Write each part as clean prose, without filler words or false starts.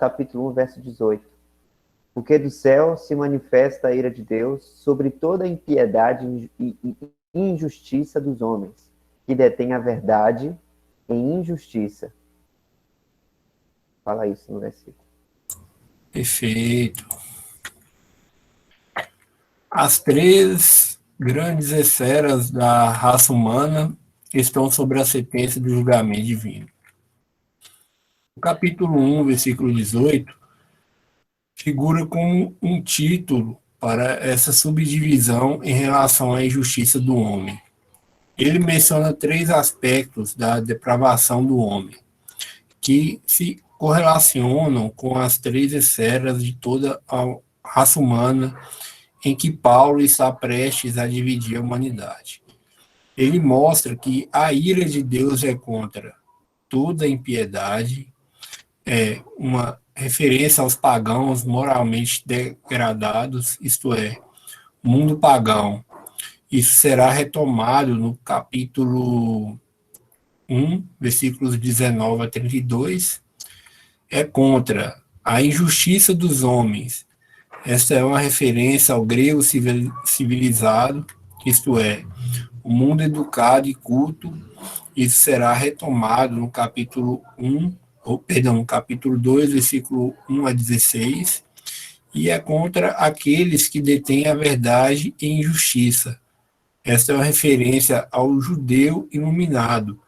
capítulo 1, verso 18. Porque do céu se manifesta a ira de Deus sobre toda a impiedade e injustiça dos homens, que detêm a verdade em injustiça. Fala isso no versículo. Perfeito. As três grandes esferas da raça humana estão sob a sentença do julgamento divino. O capítulo 1, versículo 18, figura como um título para essa subdivisão em relação à injustiça do homem. Ele menciona três aspectos da depravação do homem, que se correlacionam com as três esferas de toda a raça humana em que Paulo está prestes a dividir a humanidade. Ele mostra que a ira de Deus é contra toda a impiedade, é uma referência aos pagãos moralmente degradados, isto é, o mundo pagão. Isso será retomado no capítulo 1, versículos 19 a 32, é contra a injustiça dos homens. Esta é uma referência ao grego civilizado, isto é, o mundo educado e culto. Isso será retomado no capítulo 1, no capítulo 2, versículo 1 a 16, e é contra aqueles que detêm a verdade e injustiça. Esta é uma referência ao judeu iluminado.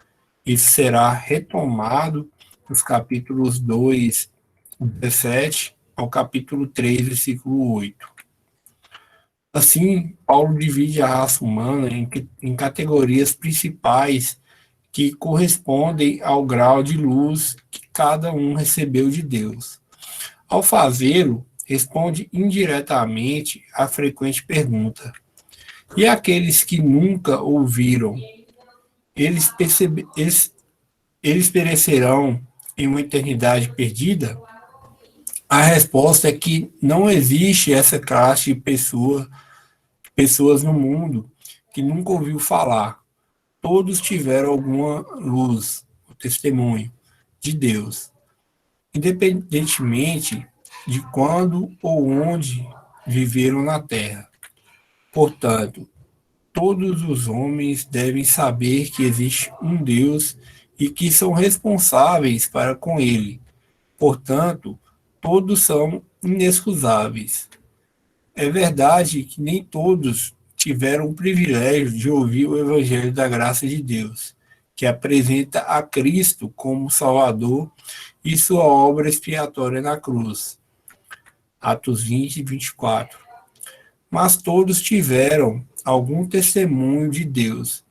Isso será retomado nos capítulos 2, 17, ao capítulo 3, versículo 8. Assim, Paulo divide a raça humana em categorias principais que correspondem ao grau de luz que cada um recebeu de Deus. Ao fazê-lo, responde indiretamente à frequente pergunta: e aqueles que nunca ouviram, eles perecerão em uma eternidade perdida? A resposta é que não existe essa classe de pessoas no mundo que nunca ouviu falar. Todos tiveram alguma luz, o testemunho de Deus, independentemente de quando ou onde viveram na terra. Portanto, todos os homens devem saber que existe um Deus e que são responsáveis para com ele. Portanto, todos são inexcusáveis. É verdade que nem todos tiveram o privilégio de ouvir o Evangelho da graça de Deus, que apresenta a Cristo como Salvador e sua obra expiatória na cruz. Atos 20 e 24. Mas todos tiveram algum testemunho de Deus,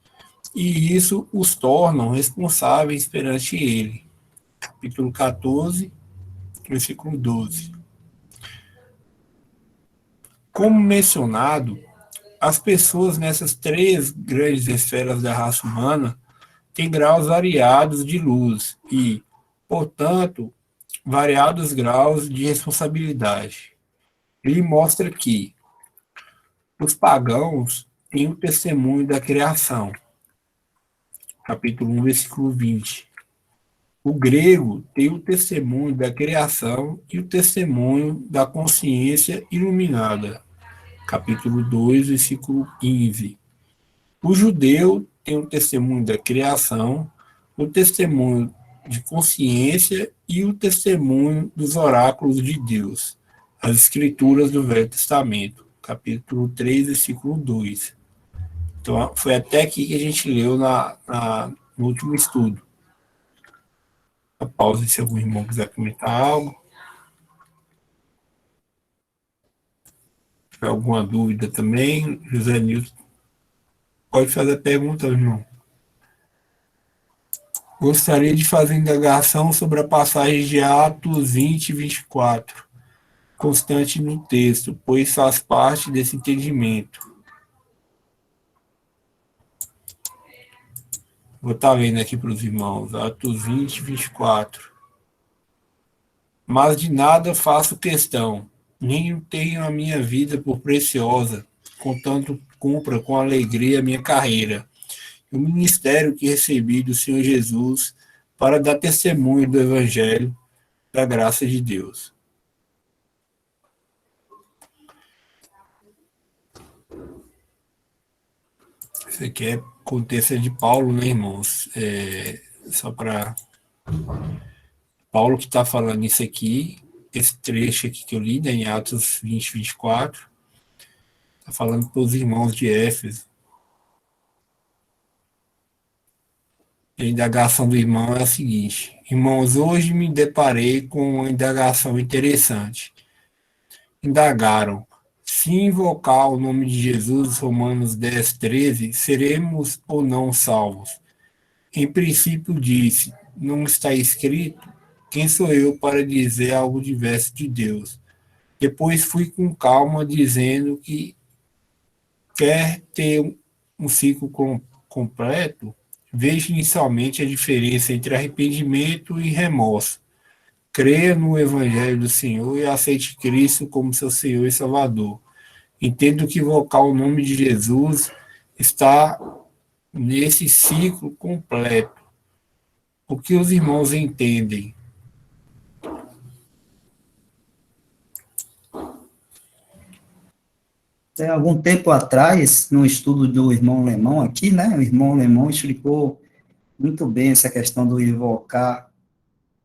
e isso os tornam responsáveis perante ele. Capítulo 14, versículo 12. Como mencionado, as pessoas nessas três grandes esferas da raça humana têm graus variados de luz e, portanto, variados graus de responsabilidade. Ele mostra que os pagãos têm o testemunho da criação, capítulo 1, versículo 20. O grego tem o testemunho da criação e o testemunho da consciência iluminada, capítulo 2, versículo 15. O judeu tem o testemunho da criação, o testemunho de consciência e o testemunho dos oráculos de Deus, as escrituras do Velho Testamento, capítulo 3, versículo 2. Então, foi até aqui que a gente leu no último estudo. A pausa se algum irmão quiser comentar algo. Se tiver alguma dúvida também, José Nilton, pode fazer a pergunta, irmão. Gostaria de fazer indagação sobre a passagem de Atos 20 e 24, constante no texto, pois faz parte desse entendimento. Vou estar vendo aqui para os irmãos, Atos 20 e 24. Mas de nada faço questão, nem tenho a minha vida por preciosa, contanto cumpra com alegria a minha carreira, o ministério que recebi do Senhor Jesus para dar testemunho do Evangelho, da graça de Deus. Isso aqui é contexto de Paulo, né, irmãos? Só para Paulo que está falando isso aqui, esse trecho aqui que eu li, né, em Atos 20, 24, está falando para os irmãos de Éfeso. A indagação do irmão é a seguinte: irmãos, hoje me deparei com uma indagação interessante. Indagaram: se invocar o nome de Jesus, Romanos 10, 13, seremos ou não salvos? Em princípio disse: não está escrito? Quem sou eu para dizer algo diverso de Deus? Depois fui com calma dizendo que quer ter um ciclo completo. Veja inicialmente a diferença entre arrependimento e remorso. Creia no Evangelho do Senhor e aceite Cristo como seu Senhor e Salvador. Entendo que invocar o nome de Jesus está nesse ciclo completo. O que os irmãos entendem? Tem algum tempo atrás, no estudo do irmão Lemão aqui, né, o irmão Lemão explicou muito bem essa questão do invocar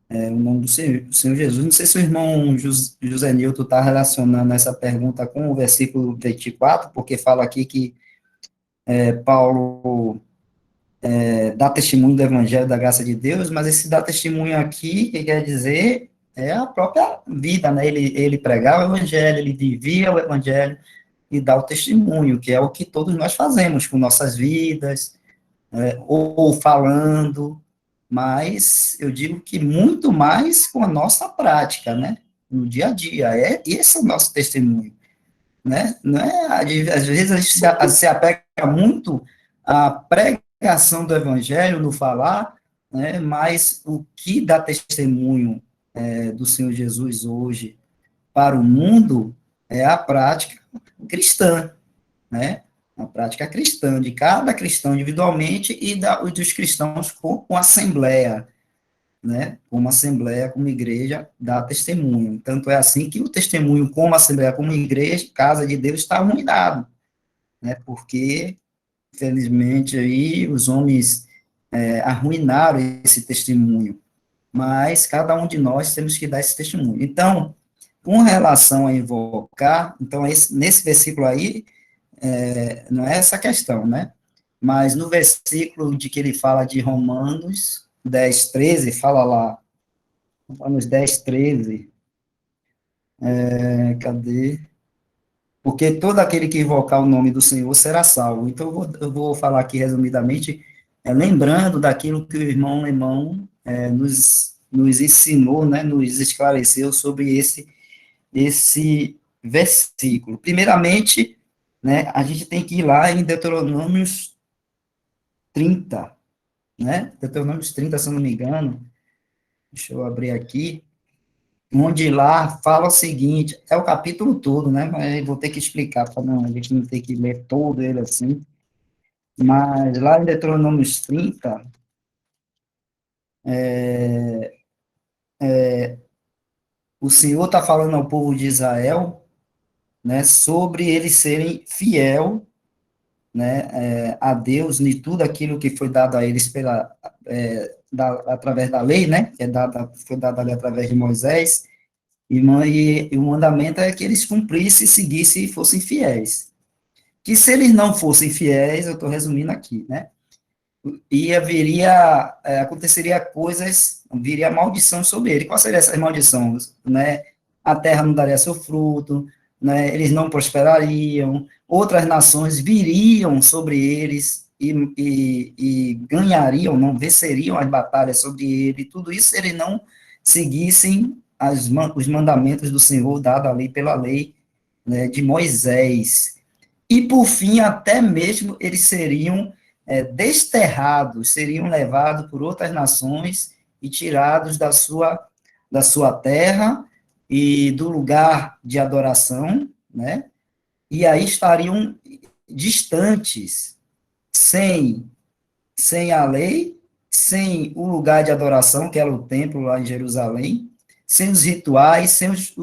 o nome do Senhor Jesus. Não sei se o irmão José Nilton está relacionando essa pergunta com o versículo 24, porque fala aqui que Paulo dá testemunho do evangelho da graça de Deus, mas esse dá testemunho aqui, que quer dizer, é a própria vida, né? Ele pregava o evangelho, ele vivia o evangelho e dá o testemunho, que é o que todos nós fazemos com nossas vidas, ou falando, mas eu digo que muito mais com a nossa prática, né? No dia a dia, esse é o nosso testemunho, né? Não é, às vezes a gente se apega muito à pregação do evangelho, no falar, né? Mas o que dá testemunho do Senhor Jesus hoje para o mundo é a prática cristã, né? A prática cristã, de cada cristão individualmente e dos cristãos com assembleia, né? Como assembleia, como igreja, dá testemunho. Tanto é assim que o testemunho como assembleia, como igreja, casa de Deus, está arruinado, né? Porque, infelizmente, aí os homens arruinaram esse testemunho. Mas cada um de nós temos que dar esse testemunho. Então, com relação a invocar, então, nesse versículo aí, não é essa questão, né? Mas no versículo de que ele fala de Romanos 10, 13, fala lá, Romanos 10, 13, cadê? Porque todo aquele que invocar o nome do Senhor será salvo. Então, eu vou falar aqui resumidamente, lembrando daquilo que o irmão Lemão nos ensinou, né, nos esclareceu sobre esse versículo. Primeiramente, né, a gente tem que ir lá em Deuteronômios 30, né? Deuteronômios 30, se eu não me engano, deixa eu abrir aqui, onde lá fala o seguinte, é o capítulo todo, né? Mas eu vou ter que explicar, para a gente não ter que ler todo ele assim, mas lá em Deuteronômios 30, o Senhor está falando ao povo de Israel, né, sobre eles serem fiel, né, a Deus em tudo aquilo que foi dado a eles através da lei, né, que foi dado ali através de Moisés, e o mandamento é que eles cumprissem, seguissem e fossem fiéis. Que se eles não fossem fiéis, eu estou resumindo aqui, né, aconteceria coisas, viria maldição sobre ele. Quais seriam essas maldições? Né? A terra não daria seu fruto, né? Eles não prosperariam, outras nações viriam sobre eles e ganhariam, não venceriam as batalhas sobre ele, tudo isso se eles não seguissem os mandamentos do Senhor dado ali pela lei, né, de Moisés. E, por fim, até mesmo eles seriam desterrados, seriam levados por outras nações e tirados da sua terra e do lugar de adoração, né? E aí estariam distantes, sem a lei, sem o lugar de adoração, que era o templo lá em Jerusalém, sem os rituais, sem os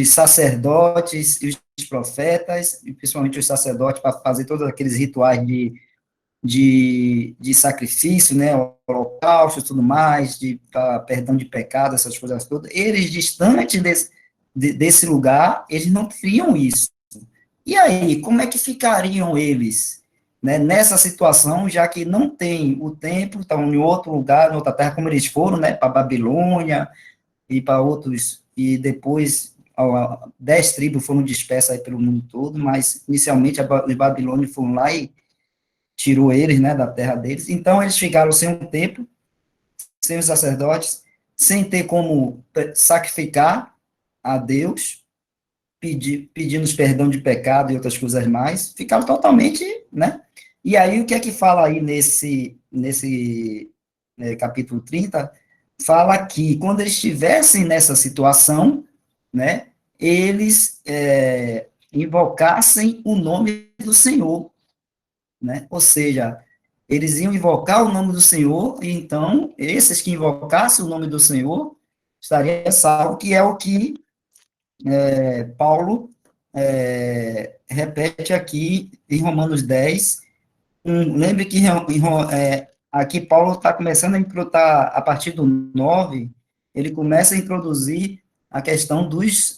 sacerdotes e os profetas, e principalmente os sacerdotes, para fazer todos aqueles rituais de sacrifício, né, holocausto e tudo mais, de perdão de pecado, essas coisas todas, eles distantes desse lugar, eles não teriam isso. E aí, como é que ficariam eles, né, nessa situação, já que não tem o templo, estão em outro lugar, em outra terra, como eles foram, né, para Babilônia e para outros, e depois 10 tribos foram dispersas aí pelo mundo todo, mas inicialmente os babilônios foram lá e tirou eles, né, da terra deles. Então eles ficaram sem um templo, sem os sacerdotes, sem ter como sacrificar a Deus, pedindo perdão de pecado e outras coisas mais, ficaram totalmente, né? E aí o que é que fala aí nesse capítulo 30? Fala que quando eles estivessem nessa situação, né, eles invocassem o nome do Senhor, né? Ou seja, eles iam invocar o nome do Senhor, e então, esses que invocassem o nome do Senhor, estariam salvos, que é o que Paulo repete aqui em Romanos 10. Lembre que aqui Paulo está começando a introduzir, a partir do 9, ele começa a introduzir a questão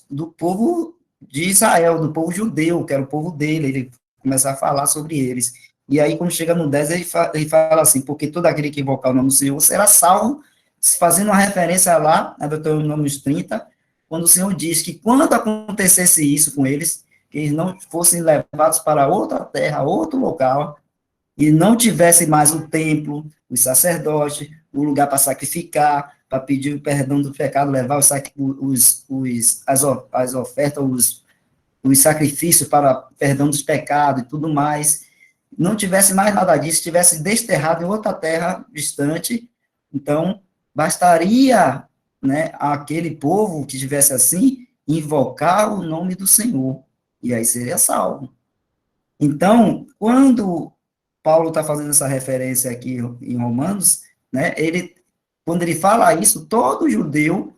do povo de Israel, do povo judeu, que era o povo dele, ele começa a falar sobre eles. E aí, quando chega no 10, ele fala assim, porque todo aquele que invocar o nome do Senhor será salvo, fazendo uma referência lá, a Deuteronômio 30, quando o Senhor diz que quando acontecesse isso com eles, que eles não fossem levados para outra terra, outro local, e não tivesse mais o templo, os sacerdotes, o lugar para sacrificar, para pedir o perdão do pecado, levar as ofertas, os sacrifícios para perdão dos pecados e tudo mais, não tivesse mais nada disso, tivesse desterrado em outra terra distante, então bastaria, né, aquele povo que tivesse assim, invocar o nome do Senhor, e aí seria salvo. Então, quando Paulo está fazendo essa referência aqui em Romanos, né, quando ele fala isso, todo judeu,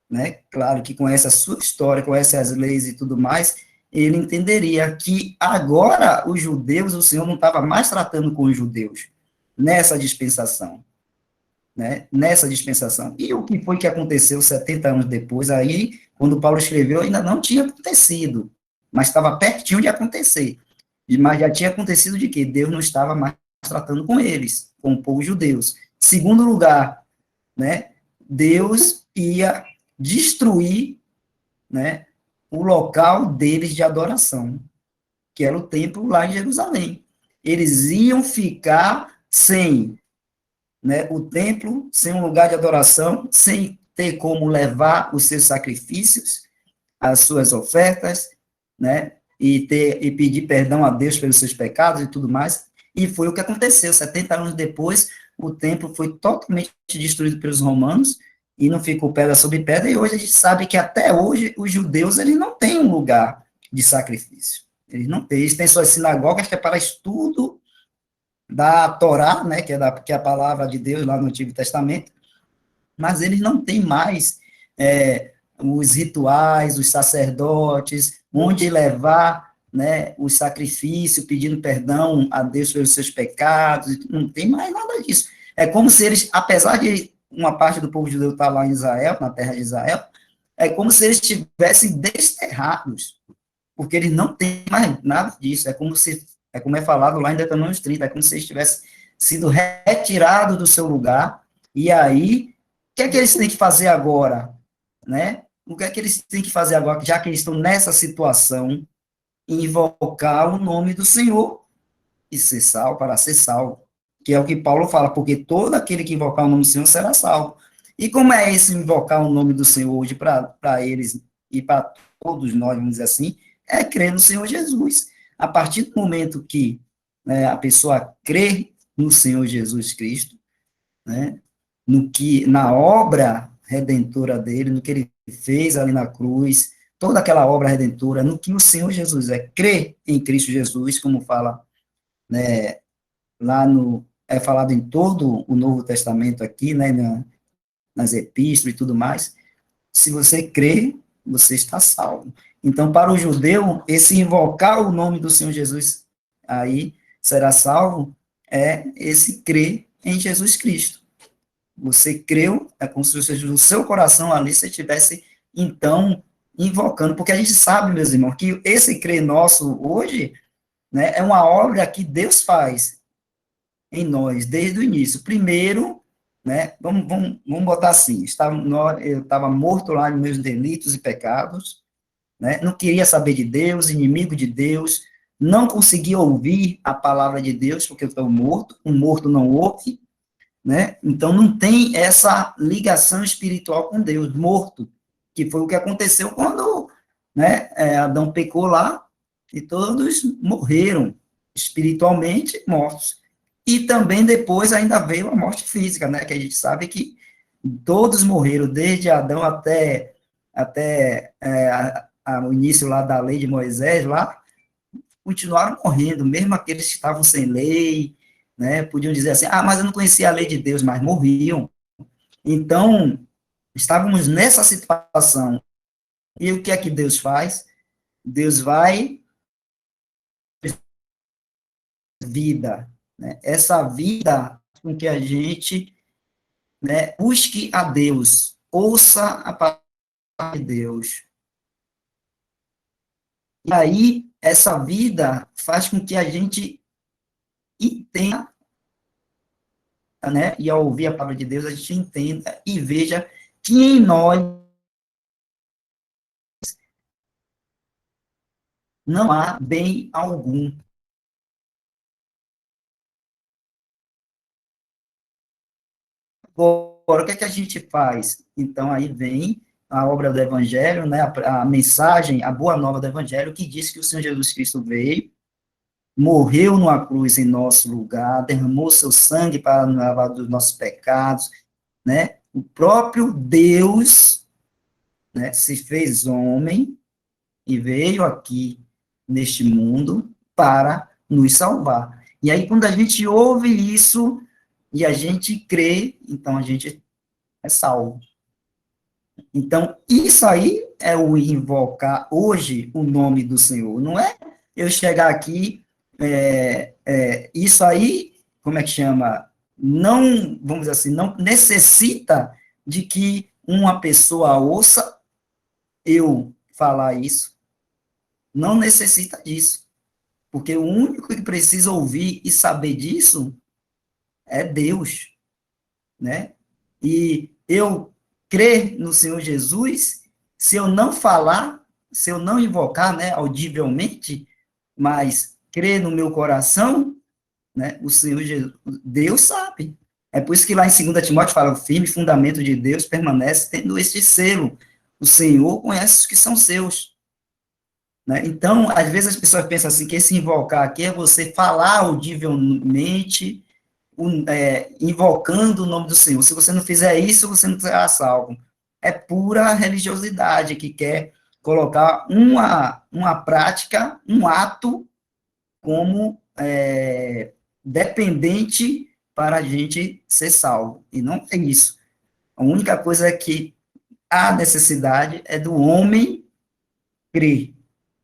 né, claro que conhece a sua história, conhece as leis e tudo mais, ele entenderia que agora os judeus, o Senhor não estava mais tratando com os judeus nessa dispensação, né, nessa dispensação. E o que foi que aconteceu 70 anos depois, aí, quando Paulo escreveu, ainda não tinha acontecido, mas estava pertinho de acontecer. Mas já tinha acontecido de que Deus não estava mais tratando com eles, com o povo judeus. Segundo lugar, né, Deus ia destruir, né, o local deles de adoração, que era o templo lá em Jerusalém. Eles iam ficar sem, né, o templo, sem um lugar de adoração, sem ter como levar os seus sacrifícios, as suas ofertas, né, e pedir perdão a Deus pelos seus pecados e tudo mais, e foi o que aconteceu. 70 anos depois, o templo foi totalmente destruído pelos romanos, e não ficou pedra sobre pedra, e hoje a gente sabe que até hoje os judeus eles não têm um lugar de sacrifício. Eles não têm, eles têm suas sinagogas que é para estudo da Torá, né, que é a palavra de Deus lá no Antigo Testamento, mas eles não têm mais os rituais, os sacerdotes, onde levar, né, o sacrifício, pedindo perdão a Deus pelos seus pecados, não tem mais nada disso. É como se eles, apesar de uma parte do povo judeu estar lá em Israel, na terra de Israel, é como se eles estivessem desterrados, porque eles não têm mais nada disso, como é falado lá em Deuteronômio 30, é como se eles tivessem sido retirados do seu lugar, e aí, o que é que eles têm que fazer agora, né? O que é que eles têm que fazer agora, já que eles estão nessa situação, invocar o nome do Senhor e ser salvo, para ser salvo, que é o que Paulo fala, porque todo aquele que invocar o nome do Senhor será salvo. E como é esse invocar o nome do Senhor hoje para eles e para todos nós, vamos dizer assim, é crer no Senhor Jesus. A partir do momento que, né, a pessoa crê no Senhor Jesus Cristo, né, na obra redentora dele, no que ele fez ali na cruz, toda aquela obra redentora, no que o Senhor Jesus é, crer em Cristo Jesus, como fala, né, lá é falado em todo o Novo Testamento aqui, né, nas epístolas e tudo mais. Se você crê, você está salvo. Então, para o judeu, esse invocar o nome do Senhor Jesus, aí será salvo, é esse crer em Jesus Cristo. Você creu, é como se no seu coração ali você estivesse, então, invocando, porque a gente sabe, meus irmãos, que esse crer nosso hoje, né, é uma obra que Deus faz em nós, desde o início. Primeiro, né, vamos botar assim, eu estava morto lá nos meus delitos e pecados, né, não queria saber de Deus, inimigo de Deus, não conseguia ouvir a palavra de Deus, porque eu estou morto, um morto não ouve, né, então não tem essa ligação espiritual com Deus, morto, que foi o que aconteceu quando, né, Adão pecou lá, e todos morreram, espiritualmente mortos. E também depois ainda veio a morte física, né, que a gente sabe que todos morreram, desde Adão até o início lá da lei de Moisés, lá, continuaram morrendo, mesmo aqueles que estavam sem lei, né, podiam dizer assim, mas eu não conhecia a lei de Deus, mas morriam. Então, estávamos nessa situação. E o que é que Deus faz? Deus vai vida, né? Essa vida com que a gente, né, busque a Deus, ouça a palavra de Deus. E aí, essa vida faz com que a gente entenda, né, e ao ouvir a palavra de Deus, a gente entenda e veja que em nós não há bem algum. Agora, o que é que a gente faz? Então, aí vem a obra do Evangelho, né, a mensagem, a boa nova do Evangelho, que diz que o Senhor Jesus Cristo veio, morreu numa cruz em nosso lugar, derramou seu sangue para nos lavar dos nossos pecados, né? O próprio Deus, né, se fez homem e veio aqui neste mundo para nos salvar. E aí, quando a gente ouve isso e a gente crê, então a gente é salvo. Então, isso aí é o invocar hoje o nome do Senhor. Não é eu chegar aqui, isso aí, como é que chama? Não, vamos dizer assim, não necessita de que uma pessoa ouça eu falar isso. Não necessita disso. Porque o único que precisa ouvir e saber disso é Deus, né? E eu crer no Senhor Jesus, se eu não falar, se eu não invocar, né, audivelmente, mas crer no meu coração, né, o Senhor Jesus, Deus sabe. É por isso que lá em 2 Timóteo fala, o firme fundamento de Deus permanece tendo este selo. O Senhor conhece os que são seus. Né? Então, às vezes as pessoas pensam assim, que esse invocar aqui é você falar audivelmente, invocando o nome do Senhor. Se você não fizer isso, você não será salvo. É pura religiosidade que quer colocar uma prática, um ato, como dependente para a gente ser salvo. E não é isso. A única coisa é que a necessidade é do homem crer,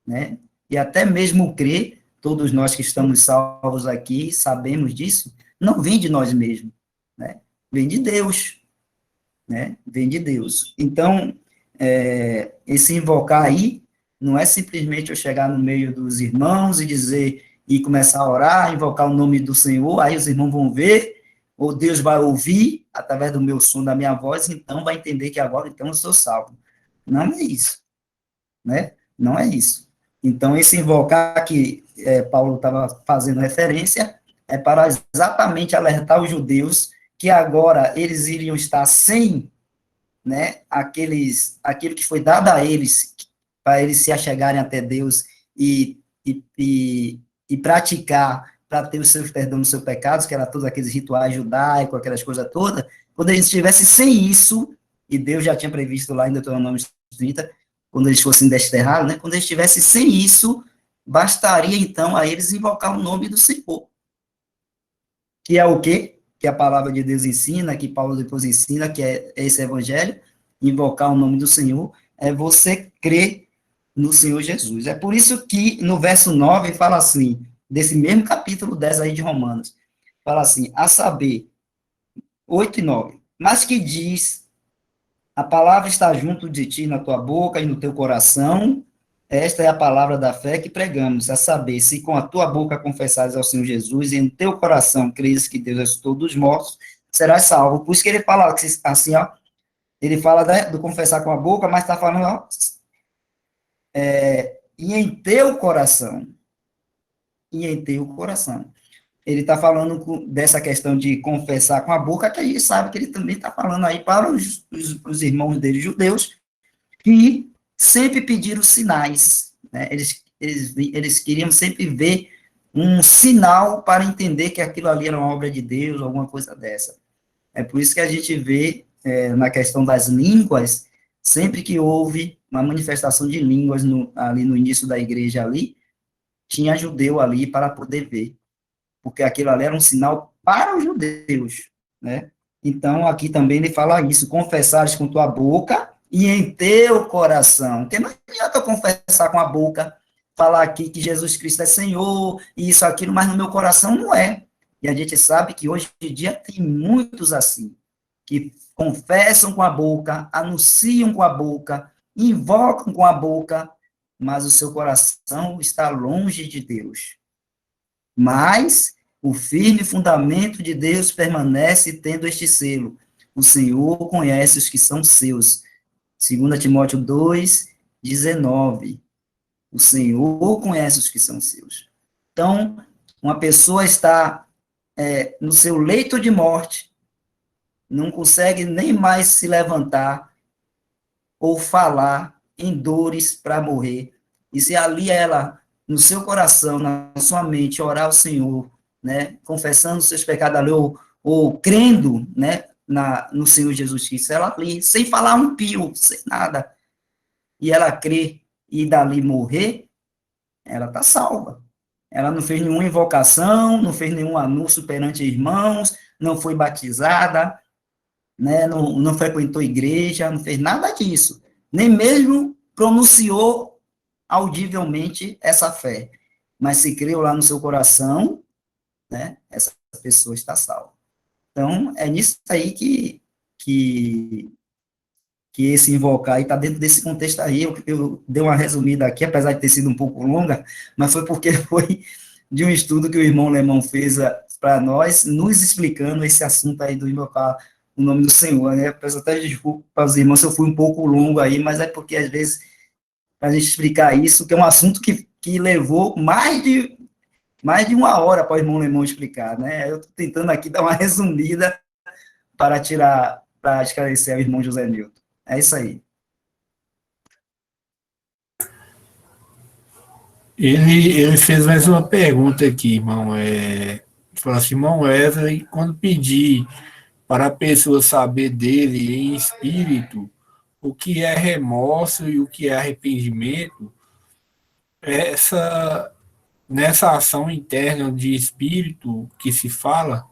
né? E até mesmo crer, todos nós que estamos salvos aqui sabemos disso, não vem de nós mesmos, né? Vem de Deus, né? Vem de Deus. Então, esse invocar aí não é simplesmente eu chegar no meio dos irmãos e dizer, e começar a orar, invocar o nome do Senhor, aí os irmãos vão ver, ou Deus vai ouvir através do meu som, da minha voz, então vai entender que agora então eu sou salvo. Não é isso, né? Não é isso. Então, esse invocar que Paulo estava fazendo referência é para exatamente alertar os judeus que agora eles iriam estar sem, né, aquilo que foi dado a eles, para eles se achegarem até Deus e praticar, para ter o seu perdão dos seus pecados, que era todos aqueles rituais judaicos, aquelas coisas todas, quando eles estivessem sem isso, e Deus já tinha previsto lá em Deuteronômio 30, quando eles fossem desterrados, né, quando eles estivessem sem isso, bastaria então a eles invocar o nome do Senhor. Que é o quê? que a palavra de Deus ensina, que Paulo depois ensina, que é esse evangelho, invocar o nome do Senhor, é você crer no Senhor Jesus. É por isso que no verso 9 fala assim, desse mesmo capítulo 10 aí de Romanos, fala assim, a saber, 8 e 9, mas que diz, a palavra está junto de ti, na tua boca e no teu coração, esta é a palavra da fé que pregamos, a saber, se com a tua boca confessares ao Senhor Jesus e no teu coração creres que Deus ressuscitou dos mortos, serás salvo. Por isso que ele fala assim, ó, ele fala do confessar com a boca, mas está falando, ó, e em teu coração, e em teu coração. Ele está falando dessa questão de confessar com a boca, que a gente sabe que ele também está falando aí para os irmãos dele judeus, que sempre pediram sinais, né? Eles queriam sempre ver um sinal para entender que aquilo ali era uma obra de Deus, alguma coisa dessa. É por isso que a gente vê, na questão das línguas, sempre que houve uma manifestação de línguas ali no início da igreja ali, tinha judeu ali para poder ver, porque aquilo ali era um sinal para os judeus, né? Então, aqui também ele fala isso, confessares com tua boca e em teu coração, porque não adianta eu confessar com a boca, falar aqui que Jesus Cristo é Senhor, e isso, aquilo, mas no meu coração não é. E a gente sabe que hoje em dia tem muitos assim, que confessam com a boca, anunciam com a boca, invocam com a boca, mas o seu coração está longe de Deus. Mas o firme fundamento de Deus permanece tendo este selo. O Senhor conhece os que são seus. 2 Timóteo 2, 19. O Senhor conhece os que são seus. Então, uma pessoa está no seu leito de morte, não consegue nem mais se levantar ou falar em dores para morrer. E se ali ela, no seu coração, na sua mente, orar ao Senhor, né, confessando os seus pecados ali, ou crendo, né, no Senhor Jesus Cristo, ela ali, sem falar um pio, sem nada, e ela crê e dali morrer, ela está salva. Ela não fez nenhuma invocação, não fez nenhum anúncio perante irmãos, não foi batizada, né, não frequentou igreja, não fez nada disso. Nem mesmo pronunciou audivelmente essa fé. Mas se creu lá no seu coração, né, essa pessoa está salva. Então, é nisso aí que esse invocar aí está dentro desse contexto aí. Eu dei uma resumida aqui, apesar de ter sido um pouco longa, mas foi porque foi de um estudo que o irmão Lemão fez para nós, nos explicando esse assunto aí do invocar o nome do Senhor, né? Peço até desculpa para os irmãos se eu fui um pouco longo aí, mas é porque, às vezes, para a gente explicar isso, que é um assunto que levou mais de 1 hora para o irmão Lemão explicar, né? Eu estou tentando aqui dar uma resumida para esclarecer ao irmão José Nilton. É isso aí. Ele fez mais uma pergunta aqui, irmão. Falou assim, irmão Wesley, quando pedir para a pessoa saber dele em espírito o que é remorso e o que é arrependimento, nessa ação interna de espírito que se fala,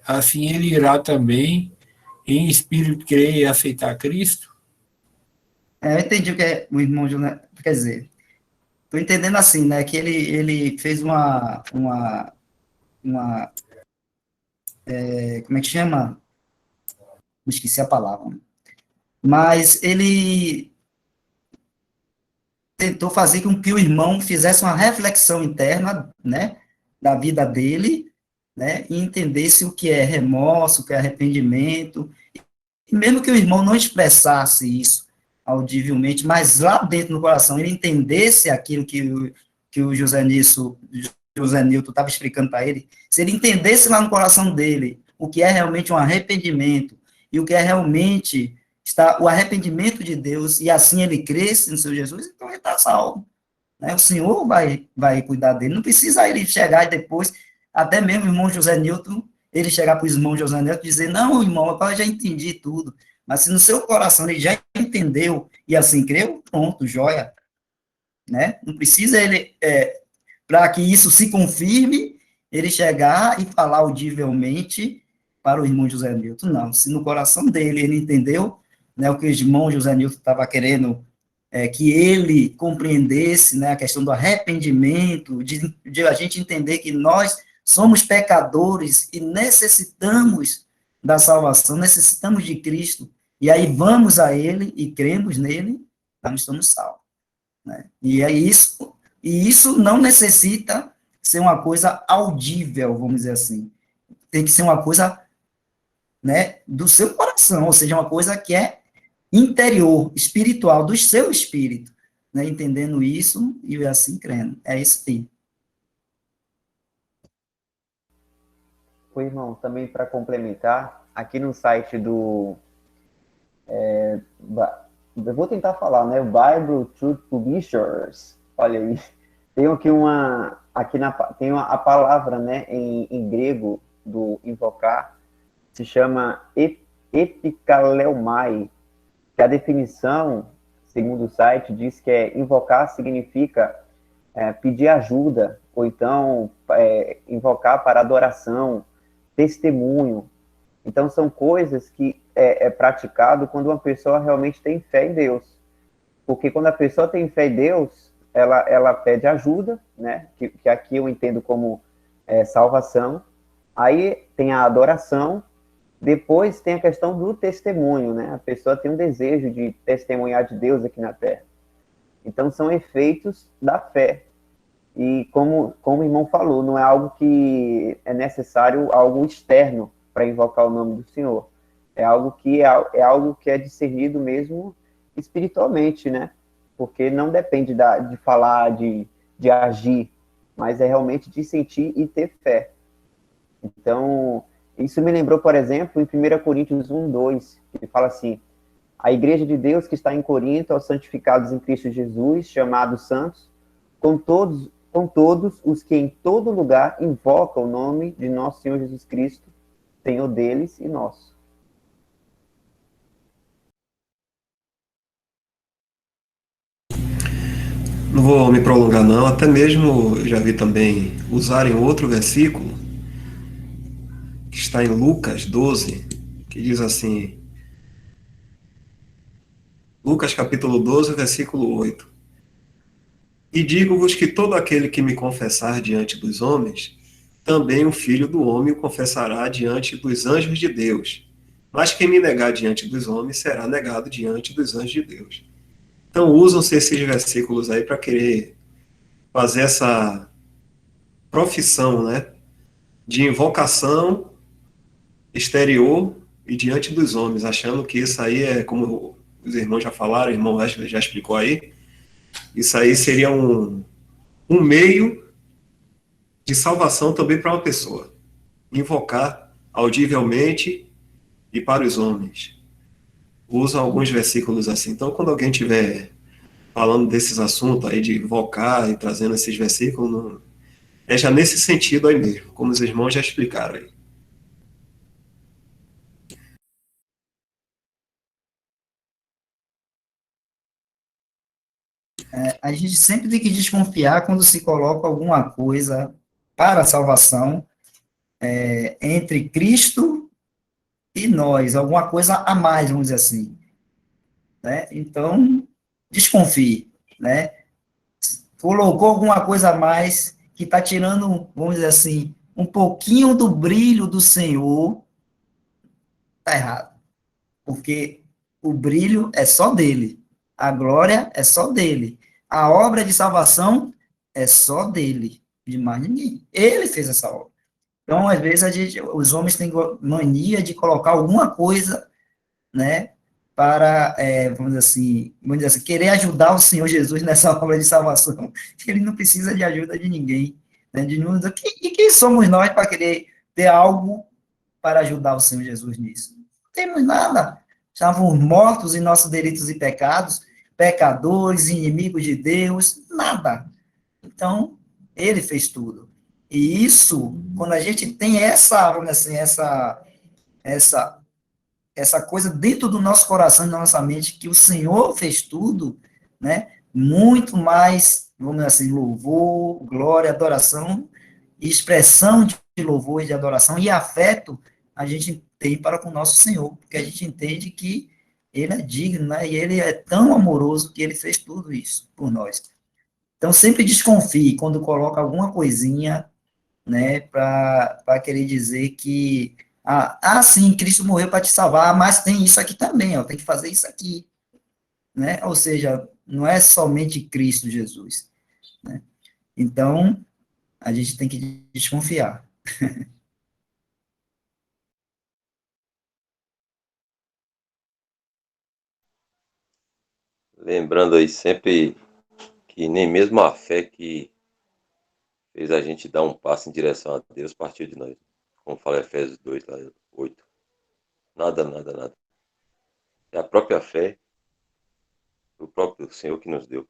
assim ele irá também em espírito crer e aceitar Cristo? Eu entendi o que o irmão José quer dizer. Estou entendendo assim, né, que ele fez como é que chama? Esqueci a palavra. Mas ele tentou fazer com que o irmão fizesse uma reflexão interna, né, da vida dele, né, e entendesse o que é remorso, o que é arrependimento, e mesmo que o irmão não expressasse isso audivelmente, mas lá dentro do coração ele entendesse aquilo que o José Nilton estava explicando para ele, se ele entendesse lá no coração dele o que é realmente um arrependimento, e o que é realmente o arrependimento de Deus, e assim ele cresce no seu Jesus, então ele está salvo. Né? O Senhor vai cuidar dele. Não precisa ele chegar e depois, até mesmo o irmão José Nilton, ele chegar para o irmão José Nilton e dizer, não, irmão, eu já entendi tudo. Mas se no seu coração ele já entendeu e assim creu, pronto, joia. Né? Não precisa ele, para que isso se confirme, ele chegar e falar audivelmente para o irmão José Nilton. Não, se no coração dele ele entendeu, né, o que o irmão José Nilton estava querendo que ele compreendesse, né, a questão do arrependimento, de a gente entender que nós somos pecadores e necessitamos da salvação, necessitamos de Cristo, e aí vamos a ele e cremos nele, então estamos salvos. Né? E isso não necessita ser uma coisa audível, vamos dizer assim. Tem que ser uma coisa, né, do seu coração, ou seja, uma coisa que é interior, espiritual, do seu espírito, né, entendendo isso e assim crendo. É isso aí. O irmão, também para complementar, aqui no site do... eu vou tentar falar, né? Bible Truth Publishers. Olha aí. Tem aqui uma... tem a palavra, né, em grego do invocar, se chama epikaleomai, que a definição, segundo o site, diz que invocar significa pedir ajuda, ou então invocar para adoração, testemunho. Então, são coisas que é praticado quando uma pessoa realmente tem fé em Deus. Porque quando a pessoa tem fé em Deus, ela pede ajuda, né? Que aqui eu entendo como salvação. Aí tem a adoração. Depois tem a questão do testemunho, né? A pessoa tem um desejo de testemunhar de Deus aqui na Terra. Então, são efeitos da fé. E como o irmão falou, não é algo que é necessário, algo externo para invocar o nome do Senhor. É algo que é discernido mesmo espiritualmente, né? Porque não depende de falar, de agir, mas é realmente de sentir e ter fé. Então, isso me lembrou, por exemplo, em 1 Coríntios 1:2, que ele fala assim: a igreja de Deus que está em Corinto, aos santificados em Cristo Jesus, chamados santos, com todos os que em todo lugar invocam o nome de nosso Senhor Jesus Cristo, Senhor deles e nosso. Não vou me prolongar não, até mesmo já vi também usarem outro versículo, que está em Lucas 12, que diz assim, Lucas capítulo 12, versículo 8. E digo-vos que todo aquele que me confessar diante dos homens, também o Filho do Homem o confessará diante dos anjos de Deus. Mas quem me negar diante dos homens será negado diante dos anjos de Deus. Então usam-se esses versículos aí para querer fazer essa profissão, né, de invocação exterior e diante dos homens, achando que isso aí é, como os irmãos já falaram, o irmão Wesley já explicou aí, isso aí seria um meio de salvação também para uma pessoa. Invocar audivelmente e para os homens. Usam alguns versículos assim. Então, quando alguém estiver falando desses assuntos aí de invocar e trazendo esses versículos, é já nesse sentido aí mesmo, como os irmãos já explicaram aí. A gente sempre tem que desconfiar quando se coloca alguma coisa para a salvação entre Cristo e nós, alguma coisa a mais, vamos dizer assim. Né? Então, desconfie, né? Colocou alguma coisa a mais que está tirando, vamos dizer assim, um pouquinho do brilho do Senhor, está errado. Porque o brilho é só dele, a glória é só dele, a obra de salvação é só dele, de mais ninguém. Ele fez essa obra. Então, às vezes, os homens têm mania de colocar alguma coisa, né, para, vamos dizer assim, querer ajudar o Senhor Jesus nessa obra de salvação. Ele não precisa de ajuda de ninguém. Né, e quem somos nós para querer ter algo para ajudar o Senhor Jesus nisso? Não temos nada. Estávamos mortos em nossos delitos e pecados, pecadores, inimigos de Deus, nada. Então, ele fez tudo. E isso, quando a gente tem essa, vamos dizer assim, essa coisa dentro do nosso coração e da nossa mente, que o Senhor fez tudo, né? Muito mais, vamos dizer assim, louvor, glória, adoração, expressão de louvor e de adoração e afeto a gente tem para com o nosso Senhor, porque a gente entende que ele é digno, né? E ele é tão amoroso que ele fez tudo isso por nós. Então, sempre desconfie quando coloca alguma coisinha, né, para querer dizer que, sim, Cristo morreu para te salvar, mas tem isso aqui também, ó, tem que fazer isso aqui, né? Ou seja, não é somente Cristo Jesus, né? Então, a gente tem que desconfiar. Lembrando aí sempre que nem mesmo a fé que fez a gente dar um passo em direção a Deus partiu de nós. Como fala Efésios 2, lá, 8. Nada, nada, nada. É a própria fé do próprio Senhor que nos deu.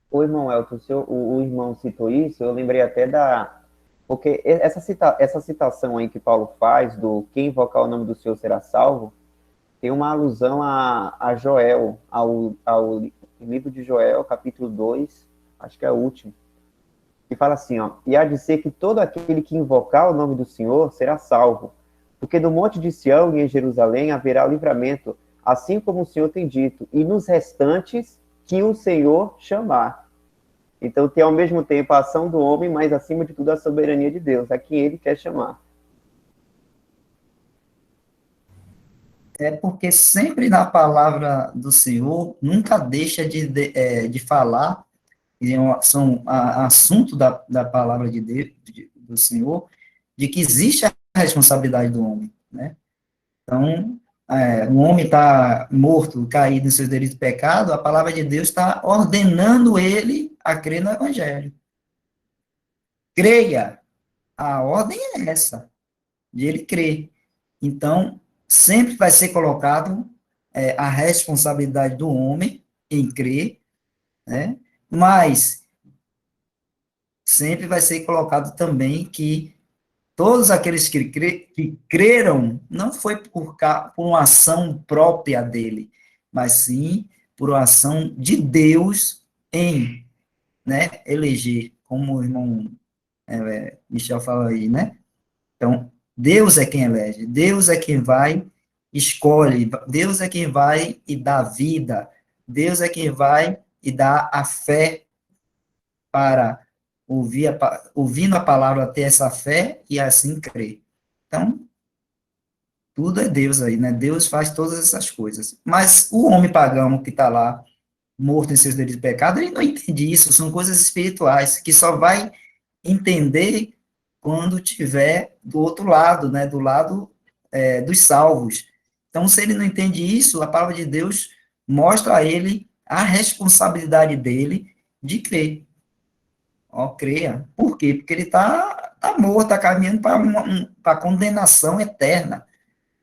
O irmão Elton, o irmão citou isso, eu lembrei até da. Porque essa citação aí que Paulo faz, do quem invocar o nome do Senhor será salvo, tem uma alusão a Joel, ao livro de Joel, capítulo 2, acho que é o último, que fala assim, ó, e há de ser que todo aquele que invocar o nome do Senhor será salvo, porque no monte de Sião e em Jerusalém haverá livramento, assim como o Senhor tem dito, e nos restantes que o Senhor chamar. Então tem ao mesmo tempo a ação do homem, mas acima de tudo a soberania de Deus, a quem ele quer chamar. É porque sempre na palavra do Senhor, nunca deixa de falar, são assunto da palavra de Deus, do Senhor, de que existe a responsabilidade do homem, né? Então, o homem está morto, caído em seus delitos e pecado, a palavra de Deus está ordenando ele a crer no Evangelho. Creia. A ordem é essa, de ele crer. Então, sempre vai ser colocado a responsabilidade do homem em crer, né? Mas sempre vai ser colocado também que todos aqueles que creram não foi por uma ação própria dele, mas sim por uma ação de Deus em, né, eleger, como o irmão Michel fala aí, né? Então, Deus é quem elege, Deus é quem vai, escolhe, Deus é quem vai e dá vida, Deus é quem vai e dá a fé para ouvindo a palavra, ter essa fé e assim crer. Então, tudo é Deus aí, né? Deus faz todas essas coisas. Mas o homem pagão que está lá, morto em seus delitos e pecados, ele não entende isso, são coisas espirituais, que só vai entender quando tiver do outro lado, né? Do lado dos salvos. Então, se ele não entende isso, a palavra de Deus mostra a ele a responsabilidade dele de crer. Ó, creia. Por quê? Porque ele tá morto, está caminhando para condenação eterna.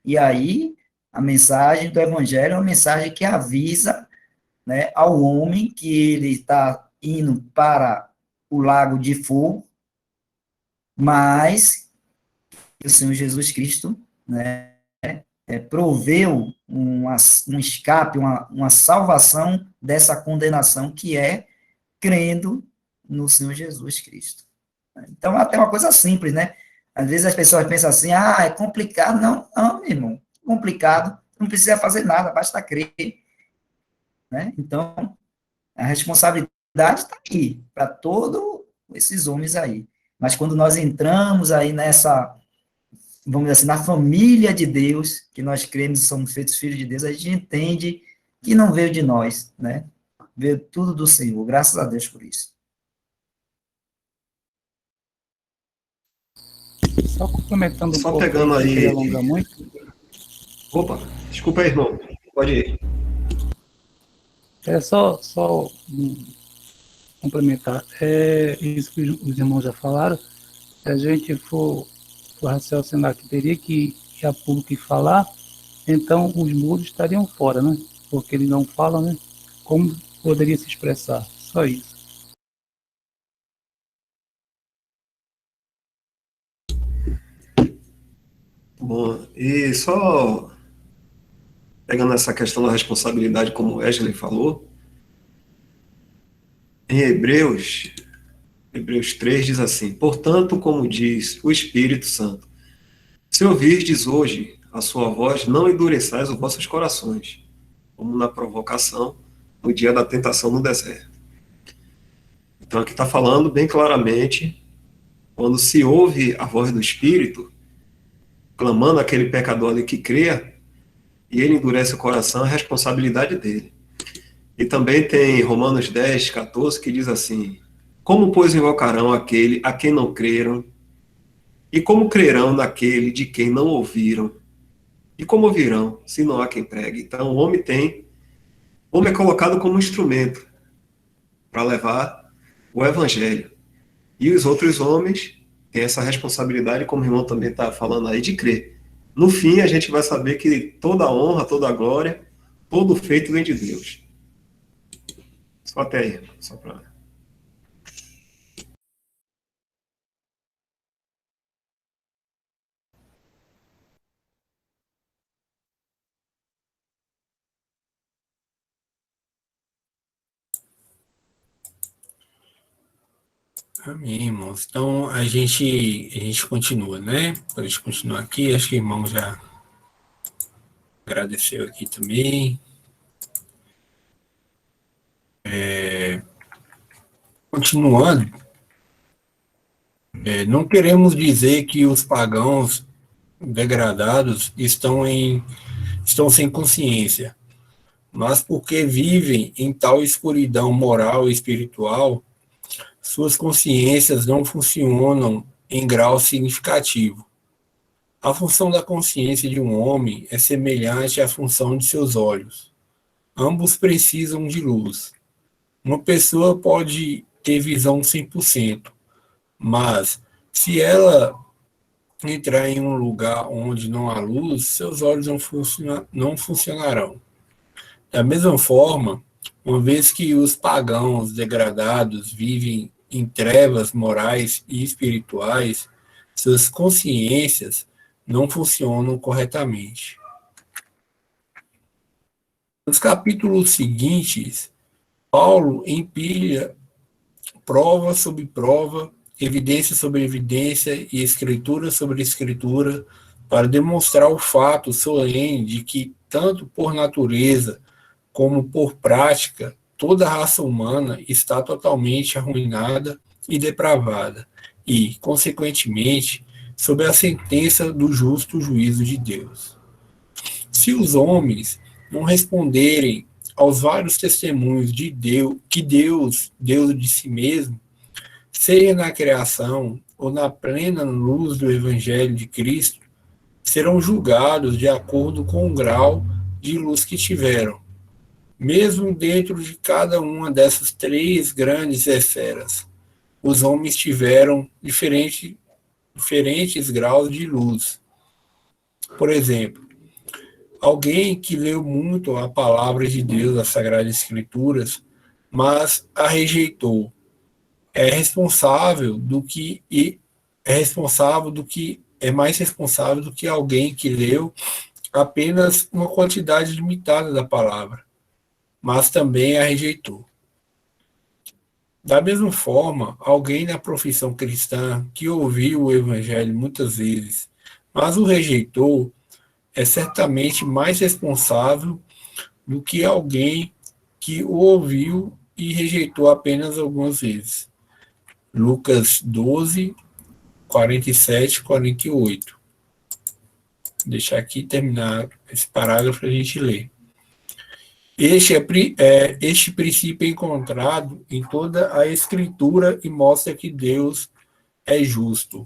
E aí, a mensagem do Evangelho é uma mensagem que avisa, né, ao homem que ele está indo para o lago de fogo, mas o Senhor Jesus Cristo, né, proveu um escape, uma salvação dessa condenação que é crendo no Senhor Jesus Cristo. Então, até uma coisa simples, né? Às vezes as pessoas pensam assim, é complicado. Não, não, meu irmão, complicado, não precisa fazer nada, basta crer, né? Então, a responsabilidade está aí, para todos esses homens aí. Mas quando nós entramos aí nessa, vamos dizer assim, na família de Deus, que nós cremos e somos feitos filhos de Deus, a gente entende que não veio de nós, né? Veio tudo do Senhor, graças a Deus por isso. Só complementando um Só pouco, pegando não queria aí. alongar muito. Opa, desculpa aí, irmão. Pode ir. É só complementar. É isso que os irmãos já falaram. Se a gente for raciocinar que teria que ir a público e falar, então os mudos estariam fora, né? Porque eles não falam, né? Como poderia se expressar? Só isso. Bom, e só pegando essa questão da responsabilidade, como o Wesley falou, em Hebreus 3 diz assim: portanto, como diz o Espírito Santo, se ouvirdes hoje a sua voz, não endureçais os vossos corações, como na provocação, no dia da tentação no deserto. Então aqui está falando bem claramente, quando se ouve a voz do Espírito, clamando aquele pecador ali que crê, e ele endurece o coração, é a responsabilidade dele. E também tem Romanos 10, 14, que diz assim: como, pois, invocarão aquele a quem não creram? E como crerão naquele de quem não ouviram? E como ouvirão, se não há quem pregue? Então, o homem é colocado como instrumento para levar o evangelho. E os outros homens têm essa responsabilidade, como o irmão também está falando aí, de crer. No fim, a gente vai saber que toda a honra, toda a glória, todo o feito vem de Deus. Só até aí, só para... Amém, irmãos. Então, a gente continua, né? A gente continua aqui. Acho que o irmão já agradeceu aqui também. Continuando, não queremos dizer que os pagãos degradados estão sem consciência, mas porque vivem em tal escuridão moral e espiritual, suas consciências não funcionam em grau significativo. A função da consciência de um homem é semelhante à função de seus olhos. Ambos precisam de luz. Uma pessoa pode ter visão 100%, mas se ela entrar em um lugar onde não há luz, seus olhos não funcionarão. Da mesma forma, uma vez que os pagãos degradados vivem em trevas morais e espirituais, suas consciências não funcionam corretamente. Nos capítulos seguintes, Paulo empilha prova sobre prova, evidência sobre evidência e escritura sobre escritura para demonstrar o fato solene de que, tanto por natureza como por prática, toda a raça humana está totalmente arruinada e depravada e, consequentemente, sob a sentença do justo juízo de Deus. Se os homens não responderem aos vários testemunhos de Deus, que Deus deu de si mesmo, seja na criação ou na plena luz do Evangelho de Cristo, serão julgados de acordo com o grau de luz que tiveram, mesmo dentro de cada uma dessas três grandes esferas. Os homens tiveram diferentes graus de luz. Por exemplo, alguém que leu muito a palavra de Deus, as Sagradas Escrituras, mas a rejeitou, é mais responsável do que alguém que leu apenas uma quantidade limitada da palavra, mas também a rejeitou. Da mesma forma, alguém na profissão cristã que ouviu o Evangelho muitas vezes, mas o rejeitou, é certamente mais responsável do que alguém que o ouviu e rejeitou apenas algumas vezes. Lucas 12, 47 e 48. Vou deixar aqui terminar esse parágrafo para a gente ler. Este princípio é encontrado em toda a Escritura e mostra que Deus é justo.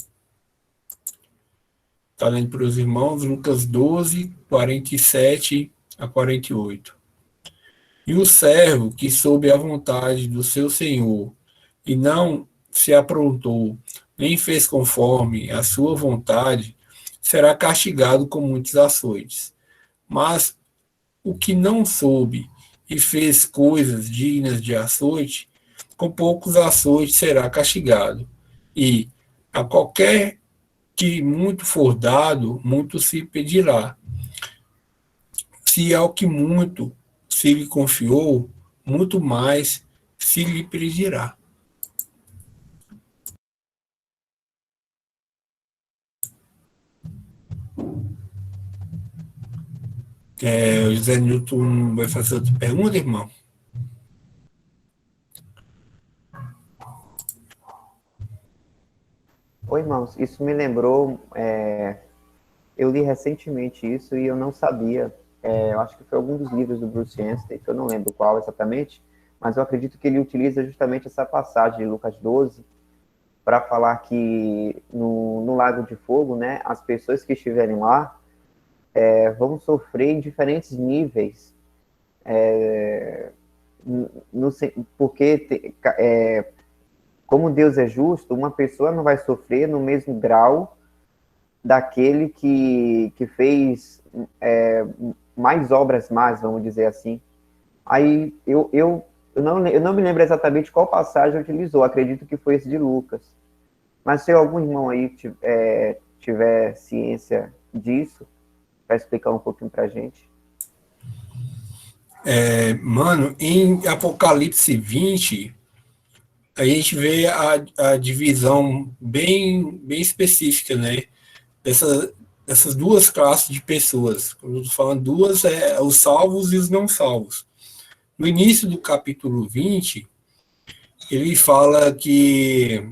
Está lendo para os irmãos, Lucas 12, 47 a 48. E o servo que soube a vontade do seu senhor e não se aprontou, nem fez conforme a sua vontade, será castigado com muitos açoites. Mas o que não soube e fez coisas dignas de açoite, com poucos açoites será castigado. E a qualquer que muito for dado, muito se pedirá. se ao que muito se lhe confiou, muito mais se lhe pedirá. O José Newton vai fazer outra pergunta, irmão? Oi, irmãos, isso me lembrou, eu li recentemente isso e eu não sabia, eu acho que foi algum dos livros do Bruce Anstey, que eu não lembro qual exatamente, mas eu acredito que ele utiliza justamente essa passagem de Lucas 12 para falar que no Lago de Fogo, né, as pessoas que estiverem lá vão sofrer em diferentes níveis, porque como Deus é justo, uma pessoa não vai sofrer no mesmo grau daquele que fez mais obras más, vamos dizer assim. Aí eu não me lembro exatamente qual passagem utilizou, acredito que foi esse de Lucas. Mas se algum irmão aí tiver ciência disso, para explicar um pouquinho para a gente. Mano, em Apocalipse 20, a gente vê a divisão bem específica, né? Dessas duas classes de pessoas. Quando eu estou falando duas, os salvos e os não salvos. No início do capítulo 20, ele fala que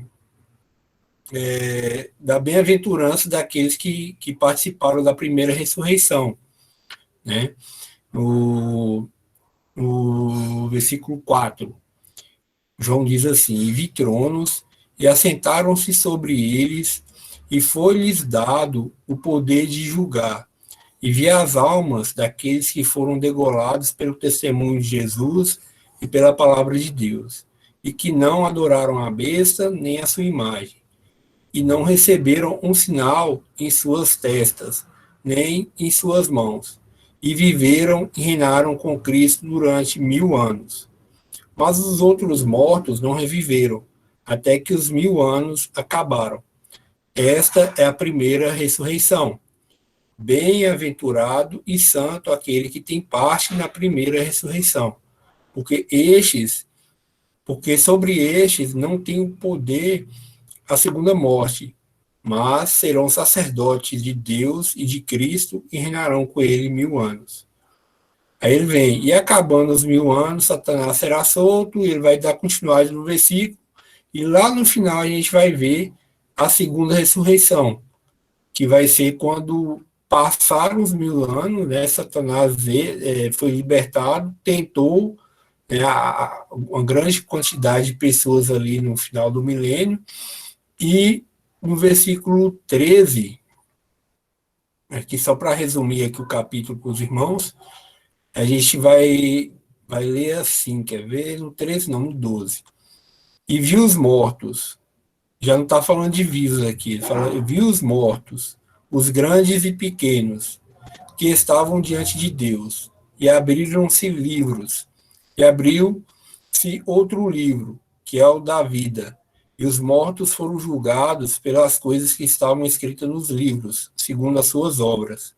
da bem-aventurança daqueles que participaram da primeira ressurreição, né? No versículo 4, João diz assim: e vi tronos, e assentaram-se sobre eles, e foi-lhes dado o poder de julgar. E vi as almas daqueles que foram degolados pelo testemunho de Jesus e pela palavra de Deus, e que não adoraram a besta nem a sua imagem, e não receberam um sinal em suas testas, nem em suas mãos, e viveram e reinaram com Cristo durante 1000 anos. Mas os outros mortos não reviveram, até que os 1000 anos acabaram. Esta é a primeira ressurreição. Bem-aventurado e santo aquele que tem parte na primeira ressurreição, porque sobre estes não tem o poder a segunda morte, mas serão sacerdotes de Deus e de Cristo e reinarão com ele 1000 anos. Aí ele vem, e acabando os 1000 anos, Satanás será solto, e ele vai dar continuidade no versículo, e lá no final a gente vai ver a segunda ressurreição, que vai ser quando passaram os 1000 anos, né, Satanás foi libertado, tentou uma grande quantidade de pessoas ali no final do milênio, e no versículo 13, aqui só para resumir aqui o capítulo para os irmãos, a gente vai ler assim, quer ver? No 13 não, no 12. E viu os mortos, já não está falando de vivos aqui, ele fala, viu os mortos, os grandes e pequenos, que estavam diante de Deus, e abriram-se livros, e abriu-se outro livro, que é o da vida, e os mortos foram julgados pelas coisas que estavam escritas nos livros, segundo as suas obras.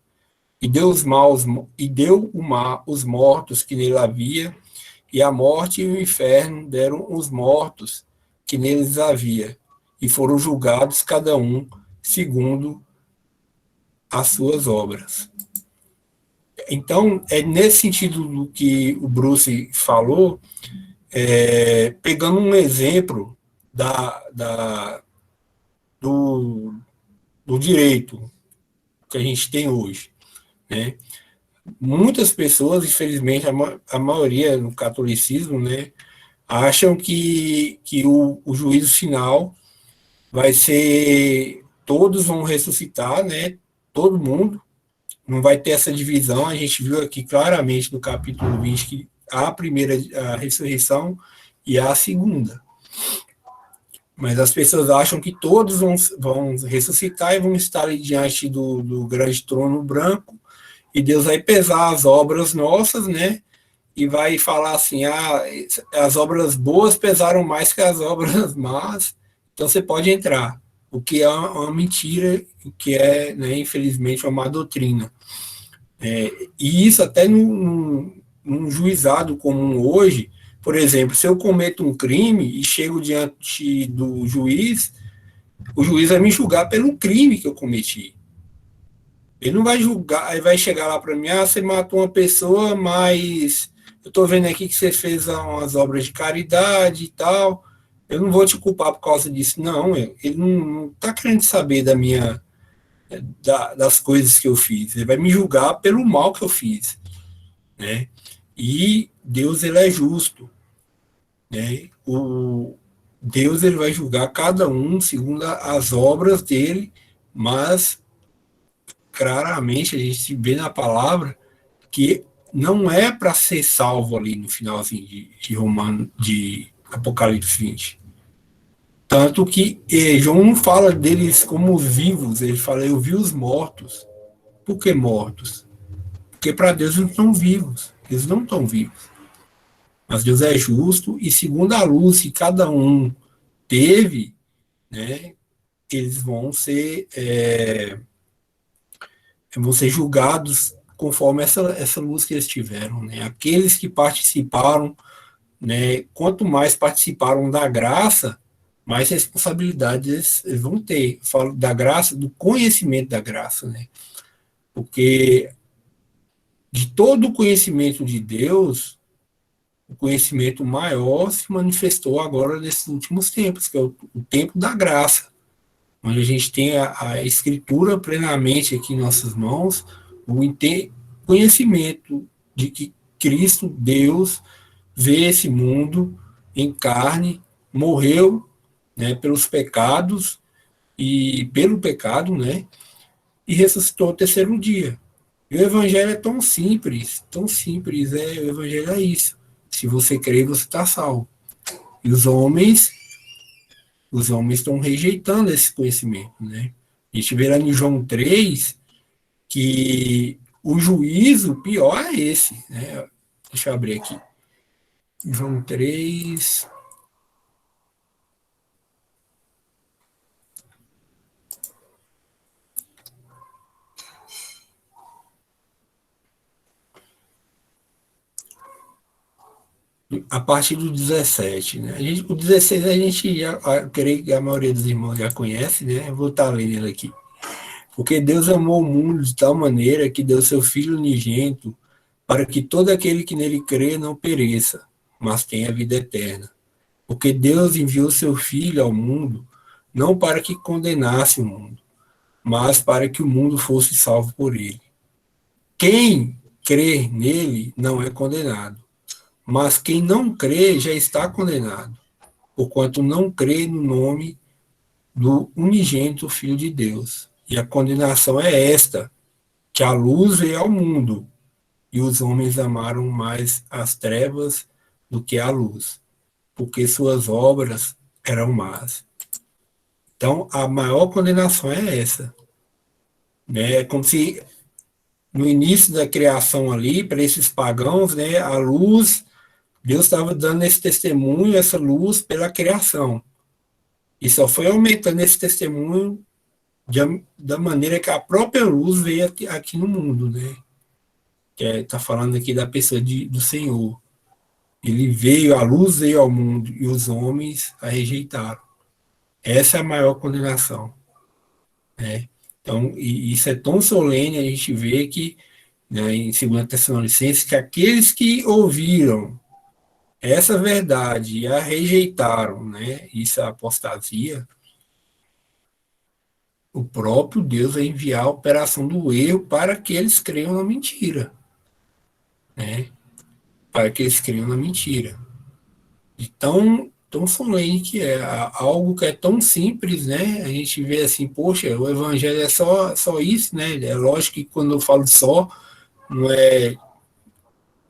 E deu o mar os mortos que nele havia, e a morte e o inferno deram os mortos que neles havia, e foram julgados cada um segundo as suas obras. Então, é nesse sentido do que o Bruce falou, pegando um exemplo do direito que a gente tem hoje, né? Muitas pessoas, infelizmente, a maioria no catolicismo, né, acham que o juízo final vai ser, todos vão ressuscitar, né, todo mundo, não vai ter essa divisão. A gente viu aqui claramente no capítulo 20 que há a ressurreição e há a segunda. Mas as pessoas acham que todos vão ressuscitar e vão estar ali diante do grande trono branco, e Deus vai pesar as obras nossas, né? E vai falar assim, as obras boas pesaram mais que as obras más, então você pode entrar. O que é uma mentira, o que é, né, infelizmente, uma má doutrina. E isso até num juizado comum hoje, por exemplo, se eu cometo um crime e chego diante do juiz, o juiz vai me julgar pelo crime que eu cometi. Ele não vai julgar, aí vai chegar lá para mim, você matou uma pessoa, mas eu estou vendo aqui que você fez umas obras de caridade e tal, eu não vou te culpar por causa disso. Não, ele não está querendo saber das coisas que eu fiz. Ele vai me julgar pelo mal que eu fiz, né? E Deus, ele é justo, né? Deus, ele vai julgar cada um segundo as obras dele, mas claramente a gente vê na palavra que não é para ser salvo ali no finalzinho de Apocalipse 20. Tanto que João não fala deles como vivos, ele fala, eu vi os mortos. Por que mortos? Porque para Deus eles não estão vivos. Eles não estão vivos. Mas Deus é justo e segundo a luz que cada um teve, né, eles vão ser julgados conforme essa luz que eles tiveram, né? Aqueles que participaram, né, quanto mais participaram da graça, mais responsabilidades eles vão ter. Eu falo da graça, do conhecimento da graça, né? Porque de todo o conhecimento de Deus, o conhecimento maior se manifestou agora nesses últimos tempos, que é o tempo da graça, onde a gente tem a Escritura plenamente aqui em nossas mãos, o conhecimento de que Cristo, Deus, veio esse mundo em carne, morreu, né, pelos pecados e pelo pecado, né, e ressuscitou ao terceiro dia. E o evangelho é tão simples, o evangelho é isso. Se você crê, você está salvo. E os homens estão rejeitando esse conhecimento, né? A gente vê lá em João 3 que o juízo pior é esse, né? Deixa eu abrir aqui. João 3. A partir do 17, né? O 16 a gente creio que a maioria dos irmãos já conhece, né? Eu vou estar lendo ele aqui. Porque Deus amou o mundo de tal maneira que deu seu Filho unigênito para que todo aquele que nele crê não pereça, mas tenha vida eterna. Porque Deus enviou seu Filho ao mundo não para que condenasse o mundo, mas para que o mundo fosse salvo por ele. Quem crê nele não é condenado, mas quem não crê já está condenado, porquanto não crê no nome do unigênito Filho de Deus. E a condenação é esta, que a luz veio ao mundo, e os homens amaram mais as trevas do que a luz, porque suas obras eram más. Então, a maior condenação é essa. Né? É como se, no início da criação ali, para esses pagãos, né, a luz, Deus estava dando esse testemunho, essa luz, pela criação. E só foi aumentando esse testemunho da maneira que a própria luz veio aqui no mundo, né? Que está falando aqui da pessoa do Senhor. Ele veio, a luz veio ao mundo e os homens a rejeitaram. Essa é a maior condenação, né? Então, e isso é tão solene, a gente vê que, né, em 2 Tessalonicenses, que aqueles que ouviram essa verdade e a rejeitaram, né, isso é a apostasia, o próprio Deus vai enviar a operação do erro para que eles creiam na mentira, né? Para que eles creiam na mentira. E tão solene que é, algo que é tão simples, né? A gente vê assim, poxa, o evangelho é só isso, né? É lógico que quando eu falo só, não é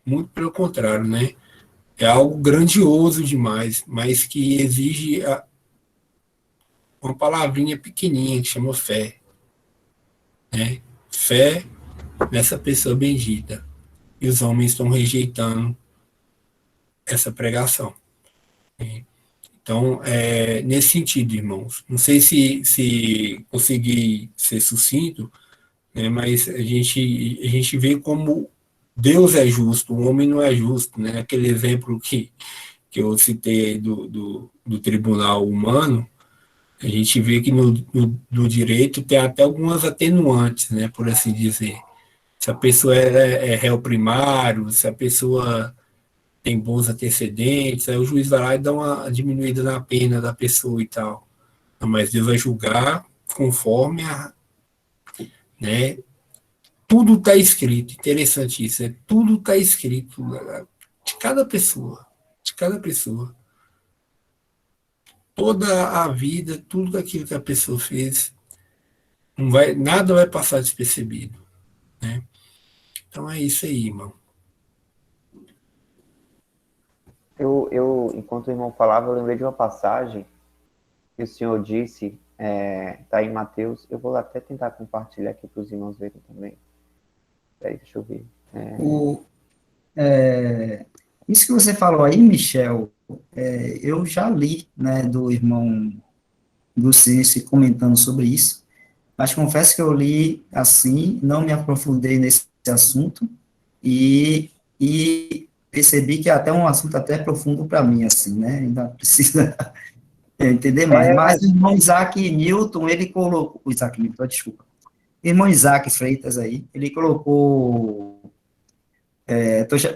muito pelo contrário, né? É algo grandioso demais, mas que exige uma palavrinha pequenininha que chama fé, né? Fé nessa pessoa bendita. E os homens estão rejeitando essa pregação. Né? Então, nesse sentido, irmãos, não sei se consegui ser sucinto, né? Mas a gente vê como Deus é justo, o homem não é justo, né? Aquele exemplo que eu citei do tribunal humano, a gente vê que no direito tem até algumas atenuantes, né, por assim dizer. Se a pessoa é réu primário, se a pessoa tem bons antecedentes, aí o juiz vai lá e dá uma diminuída na pena da pessoa e tal. Mas Deus vai julgar conforme né? Tudo está escrito, interessante isso, né? Tudo está escrito de cada pessoa, de cada pessoa. Toda a vida, tudo aquilo que a pessoa fez, nada vai passar despercebido, né? Então é isso aí, irmão. Enquanto o irmão falava, eu lembrei de uma passagem que o Senhor disse, está em Mateus. Eu vou até tentar compartilhar aqui para os irmãos verem também. Peraí, deixa eu ver. Isso que você falou aí, Michel, eu já li, né, do irmão Luciense comentando sobre isso, mas confesso que eu li assim, não me aprofundei nesse assunto, e percebi que é até um assunto até profundo para mim, assim, né, ainda precisa entender mais, mas o irmão Isaac Newton, ele colocou, o Isaac Newton, desculpa, o irmão Isaac Freitas aí, ele colocou,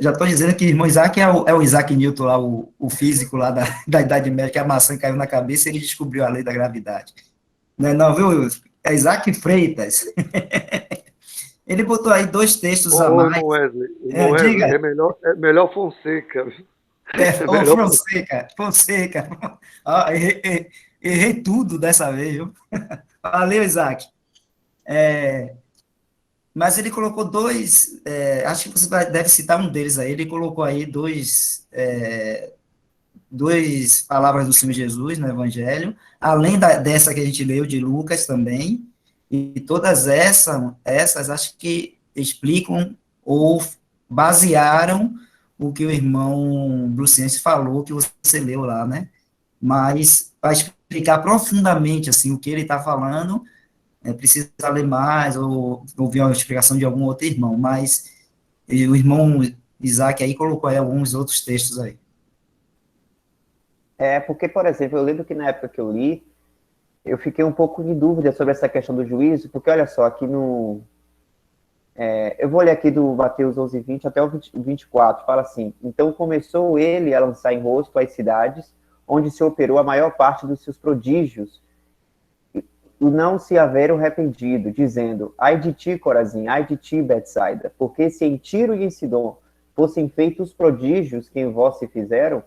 já estou dizendo que o irmão Isaac é o Isaac Newton lá, o físico lá da Idade Média, que a maçã caiu na cabeça e ele descobriu a lei da gravidade. Não, viu? É Isaac Freitas. Ele botou aí 2 textos a mais. Irmão Wesley, Diga. é melhor Fonseca. Fonseca. Errei tudo dessa vez, viu? Valeu, Isaac. Mas ele colocou 2, acho que você deve citar um deles aí, ele colocou aí 2 palavras do Senhor Jesus no Evangelho, além dessa que a gente leu de Lucas também, e todas essas acho que explicam ou basearam o que o irmão Bruciense falou, que você leu lá, né? Mas para explicar profundamente assim, o que ele está falando, precisa ler mais ou ouvir uma explicação de algum outro irmão, mas o irmão Isaac aí colocou aí alguns outros textos aí. Porque, por exemplo, eu lembro que na época que eu li, eu fiquei um pouco de dúvida sobre essa questão do juízo, porque olha só, aqui eu vou ler aqui do Mateus 11:20 até o 24, fala assim: então começou ele a lançar em rosto as cidades, onde se operou a maior parte dos seus prodígios, e não se haveram arrependido, dizendo: ai de ti, Corazim, ai de ti, Betsaida, porque se em Tiro e em Sidom fossem feitos os prodígios que em vós se fizeram,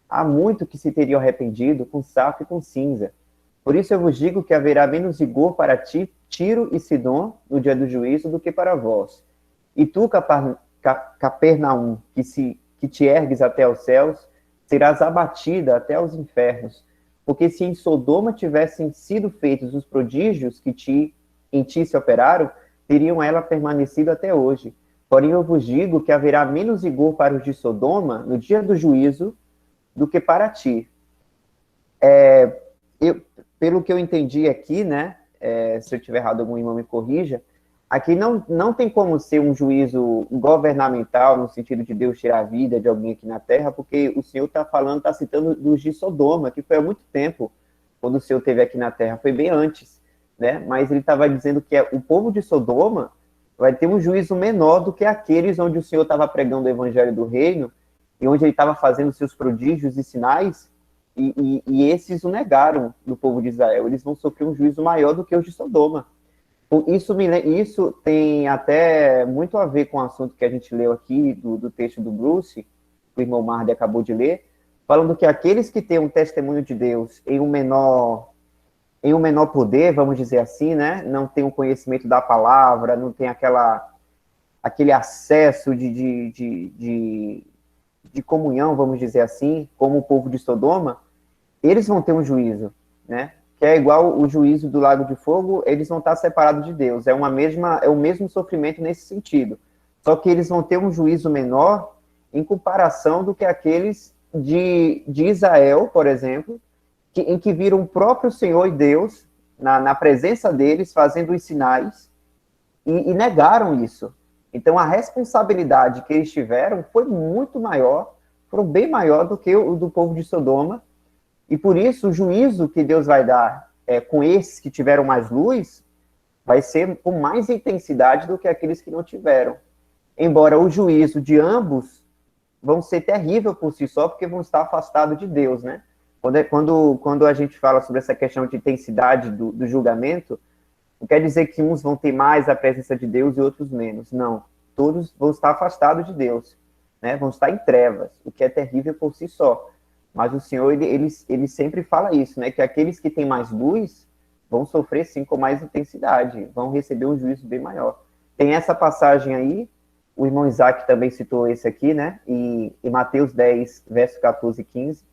há muito que se teriam arrependido com saco e com cinza. Por isso eu vos digo que haverá menos rigor para ti, Tiro e Sidom, no dia do juízo, do que para vós. E tu, Capernaum, que te ergues até os céus, serás abatida até os infernos. Porque se em Sodoma tivessem sido feitos os prodígios que em ti se operaram, teriam ela permanecido até hoje. Porém eu vos digo que haverá menos rigor para os de Sodoma, no dia do juízo, do que para ti. Pelo que eu entendi aqui, né, se eu estiver errado, algum irmão me corrija, aqui não tem como ser um juízo governamental, no sentido de Deus tirar a vida de alguém aqui na Terra, porque o Senhor está citando dos de Sodoma, que foi há muito tempo, quando o Senhor esteve aqui na Terra, foi bem antes, né, mas ele estava dizendo que o povo de Sodoma vai ter um juízo menor do que aqueles onde o Senhor estava pregando o evangelho do reino, e onde ele estava fazendo seus prodígios e sinais, e esses o negaram do povo de Israel. Eles vão sofrer um juízo maior do que os de Sodoma. Isso tem até muito a ver com o assunto que a gente leu aqui, do texto do Bruce, que o irmão Marde acabou de ler, falando que aqueles que têm um testemunho de Deus em um menor poder, vamos dizer assim, né? Não tem um conhecimento da palavra, não tem aquele acesso de comunhão, vamos dizer assim, como o povo de Sodoma, eles vão ter um juízo, né? Que é igual o juízo do lago de fogo, eles vão estar separados de Deus. É o mesmo sofrimento nesse sentido. Só que eles vão ter um juízo menor em comparação do que aqueles de Israel, por exemplo, em que viram o próprio Senhor e Deus, na presença deles, fazendo os sinais, e negaram isso. Então, a responsabilidade que eles tiveram foi muito maior, foram bem maior do que o do povo de Sodoma, e por isso o juízo que Deus vai dar com esses que tiveram mais luz vai ser com mais intensidade do que aqueles que não tiveram. Embora o juízo de ambos vão ser terrível por si só, porque vão estar afastados de Deus, né? Quando a gente fala sobre essa questão de intensidade do julgamento, não quer dizer que uns vão ter mais a presença de Deus e outros menos. Não. Todos vão estar afastados de Deus, né? Vão estar em trevas, o que é terrível por si só. Mas o Senhor, ele sempre fala isso, né? Que aqueles que têm mais luz vão sofrer, sim, com mais intensidade, vão receber um juízo bem maior. Tem essa passagem aí, o irmão Isaac também citou esse aqui, né? E Mateus 10, verso 14 e 15.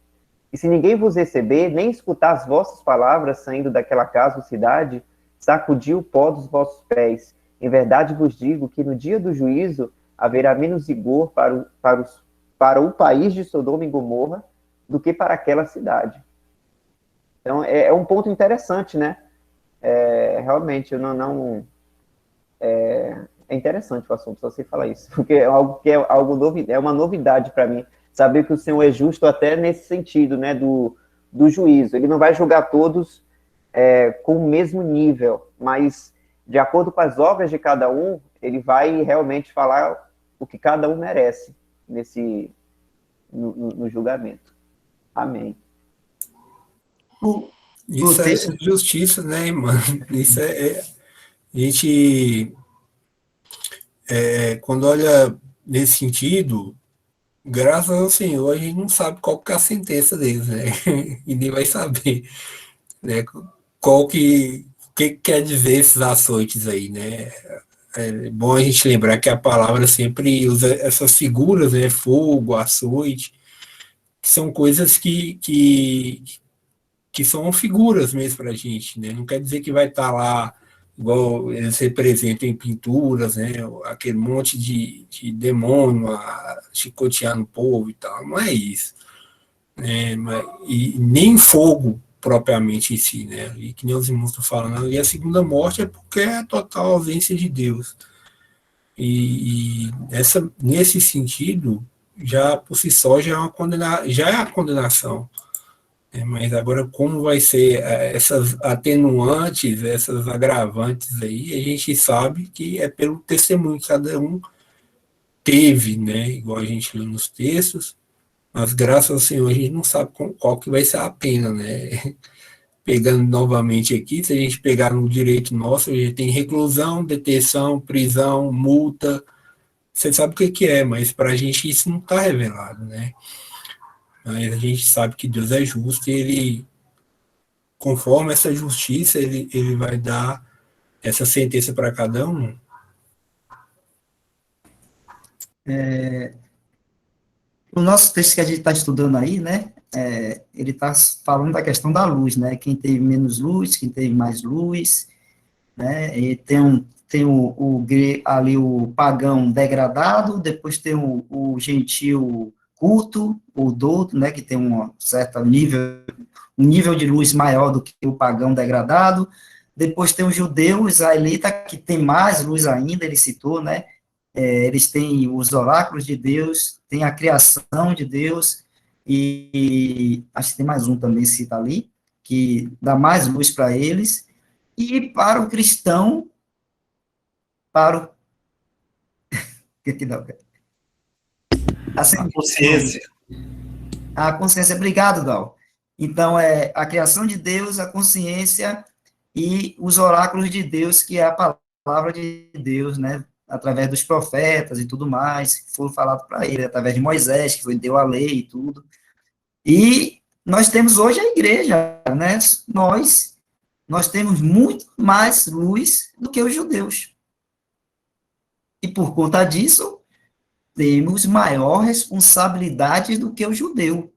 E se ninguém vos receber, nem escutar as vossas palavras saindo daquela casa ou cidade, sacudir o pó dos vossos pés. Em verdade vos digo que no dia do juízo haverá menos rigor para o país de Sodoma e Gomorra do que para aquela cidade. Então, é um ponto interessante, né? Realmente, é interessante o assunto, só sei falar isso, porque é uma novidade para mim, saber que o Senhor é justo até nesse sentido, né, do juízo. Ele não vai julgar todos com o mesmo nível, mas de acordo com as obras de cada um, ele vai realmente falar o que cada um merece no julgamento. Amém. Isso é justiça, né, mano? Isso a gente, quando olha nesse sentido, graças ao Senhor, a gente não sabe qual que é a sentença deles, né? E nem vai saber, né? O que quer dizer esses açoites aí, né? É bom a gente lembrar que a palavra sempre usa essas figuras, né? Fogo, açoite, que são coisas que são figuras mesmo para a gente, né? Não quer dizer que vai estar lá, igual eles representam em pinturas, né? Aquele monte de demônio chicoteando o povo e tal. Não é isso. Né? E nem fogo propriamente em si, né? E que nem os irmãos estão falando, e a segunda morte é porque é a total ausência de Deus. E nesse sentido, já por si só já é a condenação. Mas agora, como vai ser essas atenuantes, essas agravantes aí, a gente sabe que é pelo testemunho que cada um teve, né? Igual a gente lê nos textos, mas graças ao Senhor a gente não sabe qual que vai ser a pena, né? Pegando novamente aqui, se a gente pegar no direito nosso, a gente tem reclusão, detenção, prisão, multa, você sabe o que é, mas para a gente isso não está revelado, né? Mas a gente sabe que Deus é justo e ele, conforme essa justiça, ele vai dar essa sentença para cada um. O nosso texto que a gente está estudando aí, né, ele está falando da questão da luz, né, quem teve menos luz, quem teve mais luz, né, e tem ali o pagão degradado, depois tem o gentil culto, o douto, né, que tem um certo nível de luz maior do que o pagão degradado, depois tem o judeu, o israelita, que tem mais luz ainda, ele citou, né, eles têm os oráculos de Deus, tem a criação de Deus, e acho que tem mais um também, cita ali, que dá mais luz para eles, e para o cristão, o que dá? A consciência. A consciência, obrigado, Gal. Então, a criação de Deus, a consciência e os oráculos de Deus, que é a palavra de Deus, né, através dos profetas e tudo mais, que foram falados para ele, através de Moisés, que deu a lei e tudo. E nós temos hoje a igreja, né, nós temos muito mais luz do que os judeus. E por conta disso, temos maior responsabilidade do que o judeu.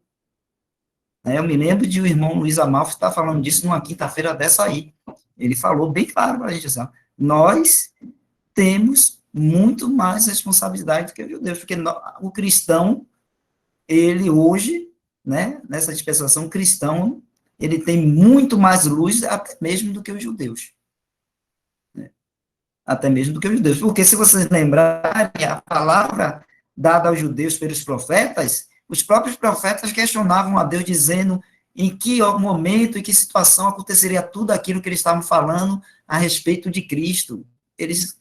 Eu me lembro de o irmão Luiz Amalfi estar falando disso numa quinta-feira dessa aí. Ele falou bem claro para a gente, assim, nós temos muito mais responsabilidade do que os judeus, porque o cristão, ele hoje, né, nessa dispensação cristão, ele tem muito mais luz até mesmo do que os judeus. até mesmo do que os judeus. Porque, se vocês lembrarem, a palavra dada aos judeus pelos profetas, os próprios profetas questionavam a Deus, dizendo em que momento, em que situação aconteceria tudo aquilo que eles estavam falando a respeito de Cristo. Eles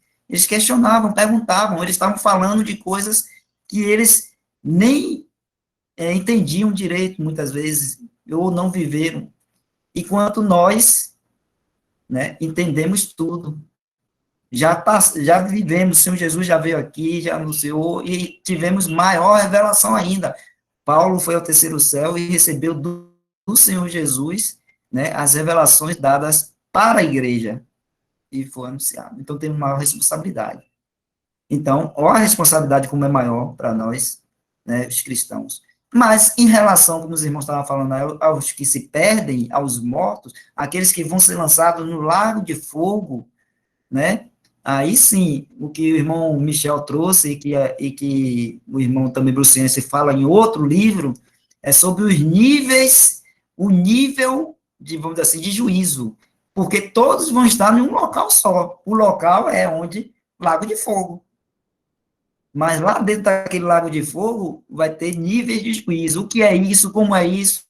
questionavam, perguntavam, eles estavam falando de coisas que eles nem entendiam direito, muitas vezes, ou não viveram. Enquanto nós, né, entendemos tudo. Já vivemos, o Senhor Jesus já veio aqui, já anunciou, e tivemos maior revelação ainda. Paulo foi ao terceiro céu e recebeu do Senhor Jesus, né, as revelações dadas para a igreja, e foi anunciado. Então, temos maior responsabilidade. Então, ó, a responsabilidade como é maior para nós, né, os cristãos. Mas, em relação, como os irmãos estavam falando, aos que se perdem, aos mortos, aqueles que vão ser lançados no lago de fogo, né, aí sim, o que o irmão Michel trouxe, e que o irmão também Bruciense fala em outro livro, é sobre os níveis, o nível de, vamos dizer assim, de juízo, porque todos vão estar em um local só. O local é onde? Lago de fogo. Mas lá dentro daquele lago de fogo vai ter níveis de juízo. O que é isso? Como é isso?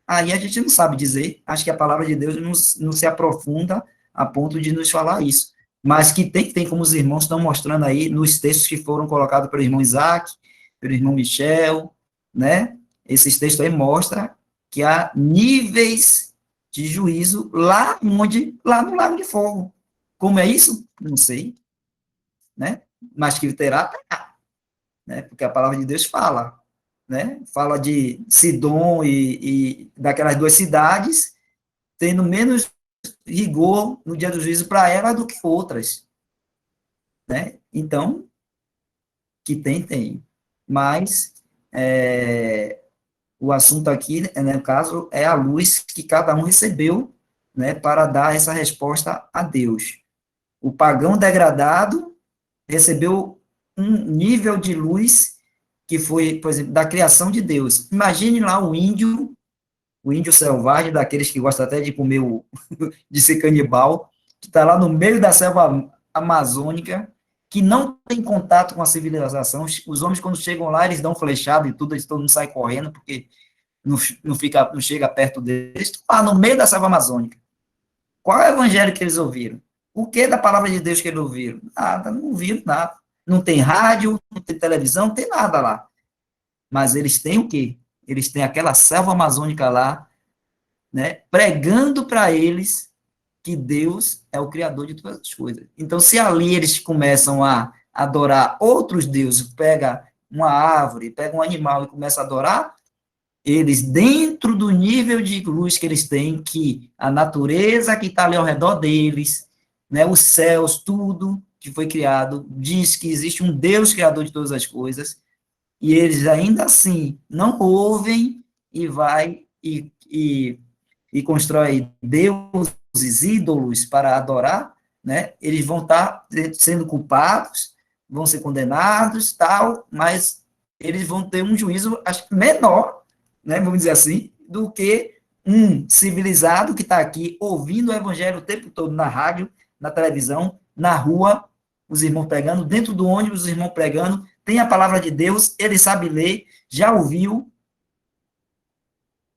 Aí a gente não sabe dizer. Acho que a palavra de Deus não se aprofunda a ponto de nos falar isso. Mas que tem como os irmãos estão mostrando aí nos textos que foram colocados pelo irmão Isaac, pelo irmão Michel, né? Esses textos aí mostram que há níveis de juízo lá no lago de fogo. Como é isso? Não sei, né? Mas que terá, né? Porque a palavra de Deus fala, né? Fala de Sidom e daquelas duas cidades, tendo menos rigor no dia do juízo para ela do que outras, né? Então, que tem. Mas, o assunto aqui, né, no caso, é a luz que cada um recebeu, né, para dar essa resposta a Deus. O pagão degradado recebeu um nível de luz que foi, por exemplo, da criação de Deus. Imagine lá o índio selvagem, daqueles que gostam até de comer, de ser canibal, que está lá no meio da selva amazônica, que não tem contato com a civilização. Os homens, quando chegam lá, eles dão flechada e tudo, todo mundo sai correndo, porque não chega perto deles. Estão lá no meio da selva amazônica. Qual é o evangelho que eles ouviram? O que da palavra de Deus que eles ouviram? Nada, não ouviram nada. Não tem rádio, não tem televisão, não tem nada lá. Mas eles têm o quê? Eles têm aquela selva amazônica lá, né, pregando para eles que Deus é o criador de todas as coisas. Então, se ali eles começam a adorar outros deuses, pega uma árvore, pega um animal e começa a adorar, eles, dentro do nível de luz que eles têm, que a natureza que está ali ao redor deles, né, os céus, tudo que foi criado, diz que existe um Deus criador de todas as coisas, e eles ainda assim não ouvem e vai e constrói deuses, ídolos para adorar, né? Eles vão estar sendo culpados, vão ser condenados, tal, mas eles vão ter um juízo, acho, menor, né, vamos dizer assim, do que um civilizado que está aqui ouvindo o evangelho o tempo todo na rádio, na televisão, na rua, os irmãos pregando, dentro do ônibus, os irmãos pregando, tem a palavra de Deus, ele sabe ler, já ouviu,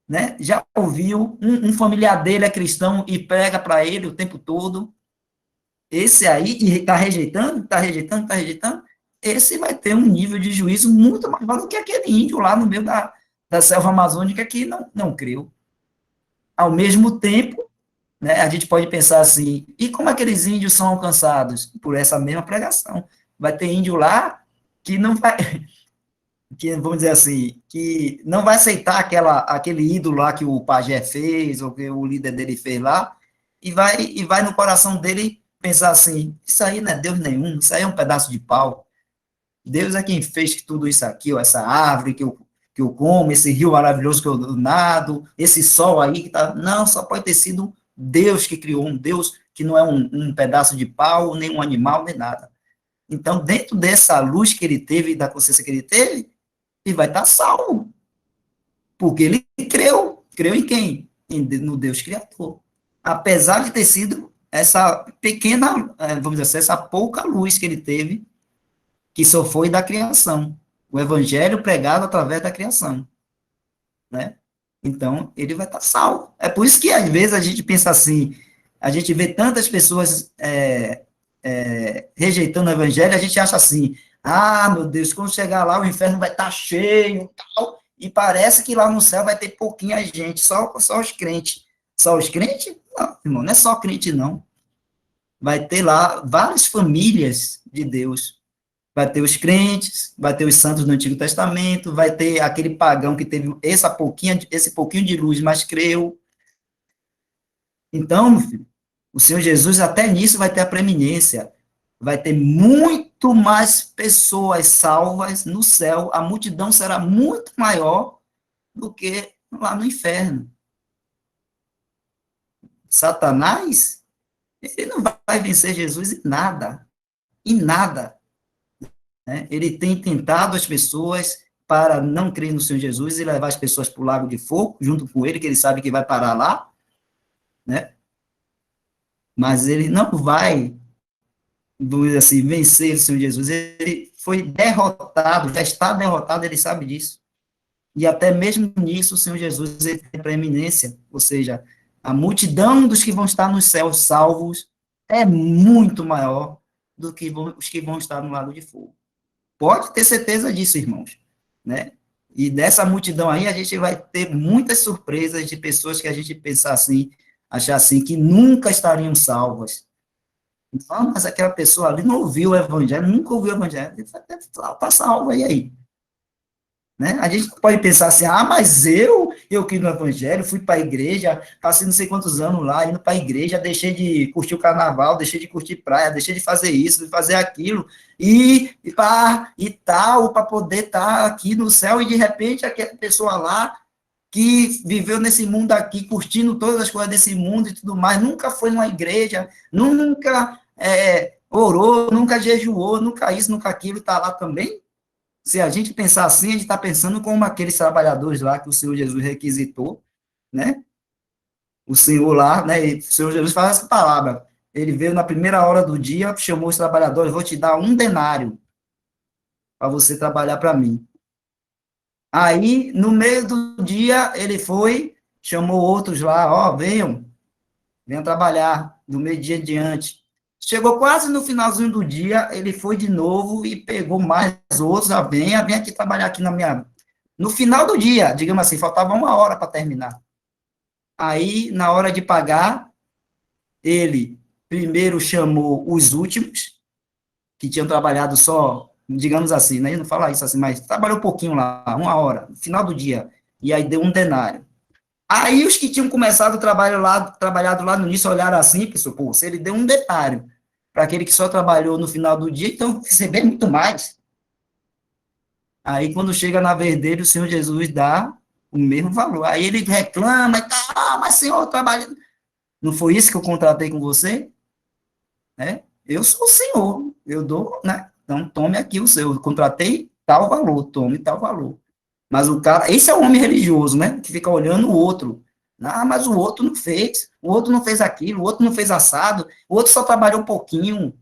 né? Já ouviu, um familiar dele é cristão e prega para ele o tempo todo. Esse aí, e está rejeitando, esse vai ter um nível de juízo muito maior do que aquele índio lá no meio da selva amazônica que não creu. Ao mesmo tempo, né, a gente pode pensar assim, e como aqueles índios são alcançados? Por essa mesma pregação. Vai ter índio lá que não vai, que vamos dizer assim, que não vai aceitar aquele ídolo lá que o pajé fez, ou que o líder dele fez lá, e vai no coração dele pensar assim, isso aí não é Deus nenhum, isso aí é um pedaço de pau. Deus é quem fez tudo isso aqui, ó, essa árvore que eu como, esse rio maravilhoso que eu nado, esse sol aí que tá... Não, só pode ter sido Deus que criou, um Deus que não é um pedaço de pau, nem um animal, nem nada. Então, dentro dessa luz que ele teve, da consciência que ele teve, ele vai estar salvo. Porque ele creu em quem? No Deus Criador. Apesar de ter sido essa pequena, vamos dizer assim, essa pouca luz que ele teve, que só foi da criação. O evangelho pregado através da criação, né? Então, ele vai estar salvo. É por isso que, às vezes, a gente pensa assim, a gente vê tantas pessoas rejeitando o evangelho, a gente acha assim, meu Deus, quando chegar lá, o inferno vai estar cheio, tal, e parece que lá no céu vai ter pouquinha gente, só os crentes. Só os crentes? Não, irmão, não é só crente, não. Vai ter lá várias famílias de Deus. Vai ter os crentes, vai ter os santos do Antigo Testamento, vai ter aquele pagão que teve esse pouquinho de luz, mas creu. Então, meu filho, o Senhor Jesus até nisso vai ter a preeminência. Vai ter muito mais pessoas salvas no céu, a multidão será muito maior do que lá no inferno. Satanás, ele não vai vencer Jesus em nada, né? Ele tem tentado as pessoas para não crer no Senhor Jesus e levar as pessoas para o lago de fogo, junto com ele, que ele sabe que vai parar lá, né? Mas ele não vai, vamos dizer assim, vencer o Senhor Jesus. Ele foi derrotado, já está derrotado, ele sabe disso. E até mesmo nisso, o Senhor Jesus ele tem preeminência, ou seja, a multidão dos que vão estar nos céus salvos é muito maior do que os que vão estar no lago de fogo. Pode ter certeza disso, irmãos, né? E dessa multidão aí, a gente vai ter muitas surpresas de pessoas que a gente pensar assim, achar assim, que nunca estariam salvas. Não, mas aquela pessoa ali não ouviu o evangelho, nunca ouviu o evangelho, está salva, e aí? Né? A gente pode pensar assim, mas eu criei no evangelho, fui para a igreja, passei não sei quantos anos lá, indo para a igreja, deixei de curtir o carnaval, deixei de curtir praia, deixei de fazer isso, de fazer aquilo, e tal, para poder estar aqui no céu, e de repente aquela pessoa lá, que viveu nesse mundo aqui, curtindo todas as coisas desse mundo e tudo mais, nunca foi numa igreja, nunca orou, nunca jejuou, nunca isso, nunca aquilo, está lá também. Se a gente pensar assim, a gente está pensando como aqueles trabalhadores lá que o Senhor Jesus requisitou, né? O Senhor lá, né? O Senhor Jesus fala essa palavra. Ele veio na primeira hora do dia, chamou os trabalhadores, vou te dar 1 denário para você trabalhar para mim. Aí, no meio do dia, ele foi, chamou outros lá, venham trabalhar, do meio-dia em diante. Chegou quase no finalzinho do dia, ele foi de novo e pegou mais outros, vem aqui trabalhar aqui na minha... No final do dia, digamos assim, faltava 1 hora para terminar. Aí, na hora de pagar, ele primeiro chamou os últimos, que tinham trabalhado só, digamos assim, né? Ele não fala isso assim, mas trabalhou um pouquinho lá, 1 hora, no final do dia, e aí deu 1 denário. Aí os que tinham começado o trabalhado lá no início olharam assim, pensou, se ele deu 1 denário para aquele que só trabalhou no final do dia, então receber muito mais. Aí quando chega na vez dele, o Senhor Jesus dá o mesmo valor. Aí ele reclama e mas Senhor, trabalhando. Não foi isso que eu contratei com você? Né? Eu sou o Senhor, eu dou, né? Então tome aqui o seu, eu contratei tal valor, tome tal valor. Mas o cara, esse é o homem religioso, né? Que fica olhando o outro. Mas o outro não fez. O outro não fez aquilo. O outro não fez assado. O outro só trabalhou um pouquinho.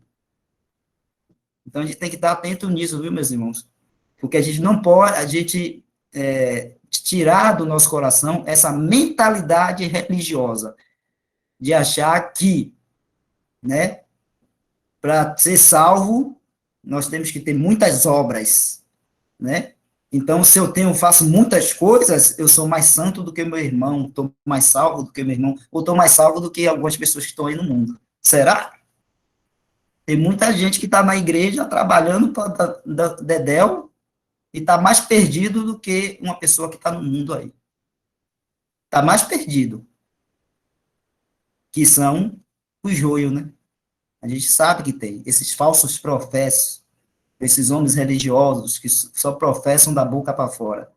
Então a gente tem que estar atento nisso, viu, meus irmãos? Porque a gente não pode, tirar do nosso coração essa mentalidade religiosa de achar que, né, para ser salvo, nós temos que ter muitas obras, né? Então, se eu faço muitas coisas, eu sou mais santo do que meu irmão, estou mais salvo do que meu irmão, ou estou mais salvo do que algumas pessoas que estão aí no mundo. Será? Tem muita gente que está na igreja trabalhando para Dedéu e está mais perdido do que uma pessoa que está no mundo aí. Está mais perdido. Que são os joios, né? A gente sabe que tem esses falsos profetas, esses homens religiosos que só professam da boca para fora.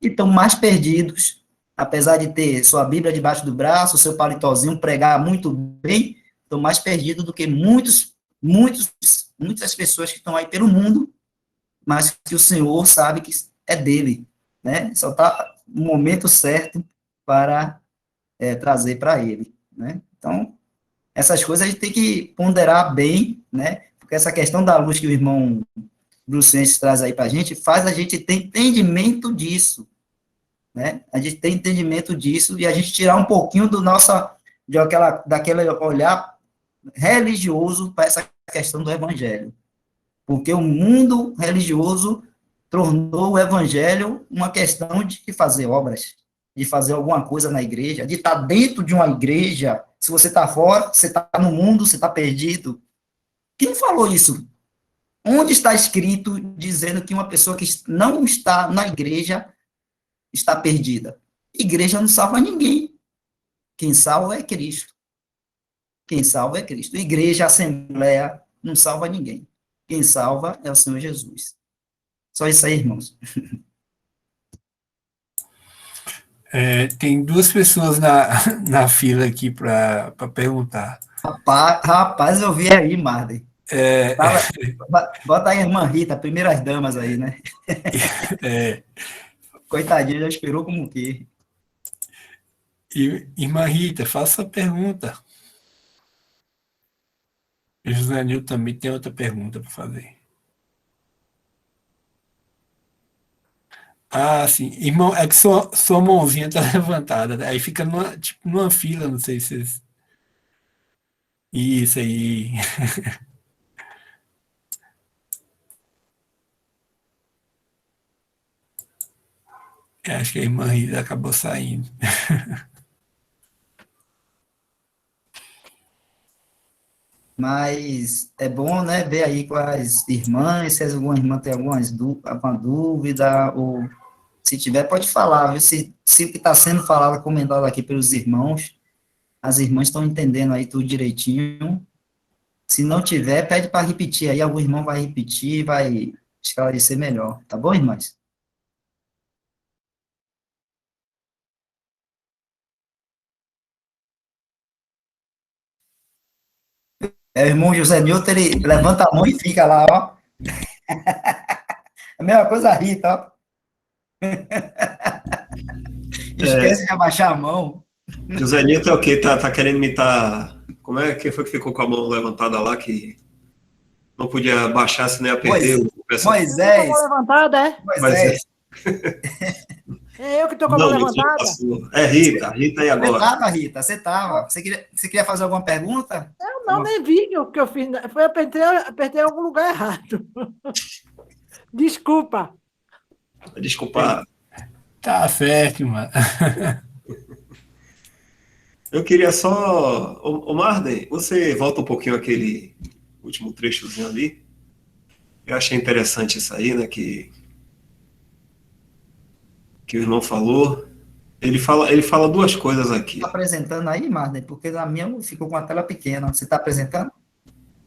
E estão mais perdidos, apesar de ter sua Bíblia debaixo do braço, seu paletózinho, pregar muito bem, estão mais perdidos do que muitas pessoas que estão aí pelo mundo, mas que o Senhor sabe que é dele, né? Só está no momento certo para trazer para ele, né? Então, essas coisas a gente tem que ponderar bem, né? Porque essa questão da luz que o irmão Brucense traz aí para a gente, faz a gente ter entendimento disso, né? A gente tem entendimento disso e a gente tirar um pouquinho daquele olhar religioso para essa questão do evangelho. Porque o mundo religioso tornou o evangelho uma questão de fazer obras, de fazer alguma coisa na igreja, de estar dentro de uma igreja. Se você está fora, você está no mundo, você está perdido. Quem falou isso? Onde está escrito dizendo que uma pessoa que não está na igreja está perdida? Igreja não salva ninguém. Quem salva é Cristo. Quem salva é Cristo. Igreja, assembleia, não salva ninguém. Quem salva é o Senhor Jesus. Só isso aí, irmãos. Tem duas pessoas na fila aqui para perguntar. Rapaz, eu vi aí, Marden. Bota aí a irmã Rita, primeiras damas aí, né? Coitadinha, já esperou como o quê? Irmã Rita, faça a pergunta. O José Nil também tem outra pergunta para fazer. Ah, sim. Irmão, é que sua mãozinha tá levantada, né? Aí fica numa fila, não sei se vocês... Isso aí. Acho que a irmã Rita acabou saindo. Mas é bom, né, ver aí com as irmãs, se alguma irmã tem alguma dúvida, ou se tiver, pode falar, viu? Se o que está sendo falado, comentado aqui pelos irmãos, as irmãs estão entendendo aí tudo direitinho. Se não tiver, pede para repetir aí, algum irmão vai repetir, vai esclarecer melhor. Tá bom, irmãs? O irmão José Nilton, ele levanta a mão e fica lá, ó. A mesma coisa a Rita, ó. Esquece de abaixar a mão. José Nilton é o quê? Tá querendo imitar... Como é que foi que ficou com a mão levantada lá, que não podia baixar, senão ia perder o pessoal? Moisés. Tô com a mão levantada, é? Moisés. É eu que tô com a mão levantada? É Rita aí agora. Você tava, Rita, você tava. Você queria fazer alguma pergunta? Eu não, nem vi o que eu fiz. Foi apertei em algum lugar errado. Desculpa. Desculpa. Tá certo, mano. Eu queria só... Ô Marden, você volta um pouquinho aquele último trechozinho ali. Eu achei interessante isso aí, né, que o irmão falou. Ele fala duas coisas aqui. Tá apresentando aí, Marden? Porque na minha ficou com a tela pequena. Você está apresentando?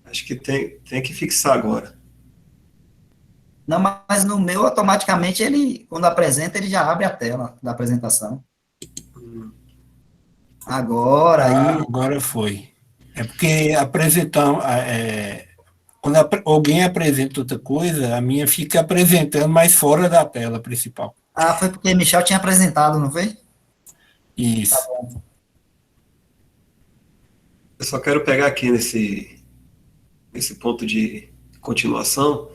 Acho que tem que fixar agora. Não, mas no meu, automaticamente, quando apresenta, ele já abre a tela da apresentação. Agora foi. É porque quando alguém apresenta outra coisa, a minha fica apresentando, mas fora da tela principal. Ah, foi porque Michel tinha apresentado, não foi? Isso. Tá bom. Eu só quero pegar aqui nesse ponto de continuação,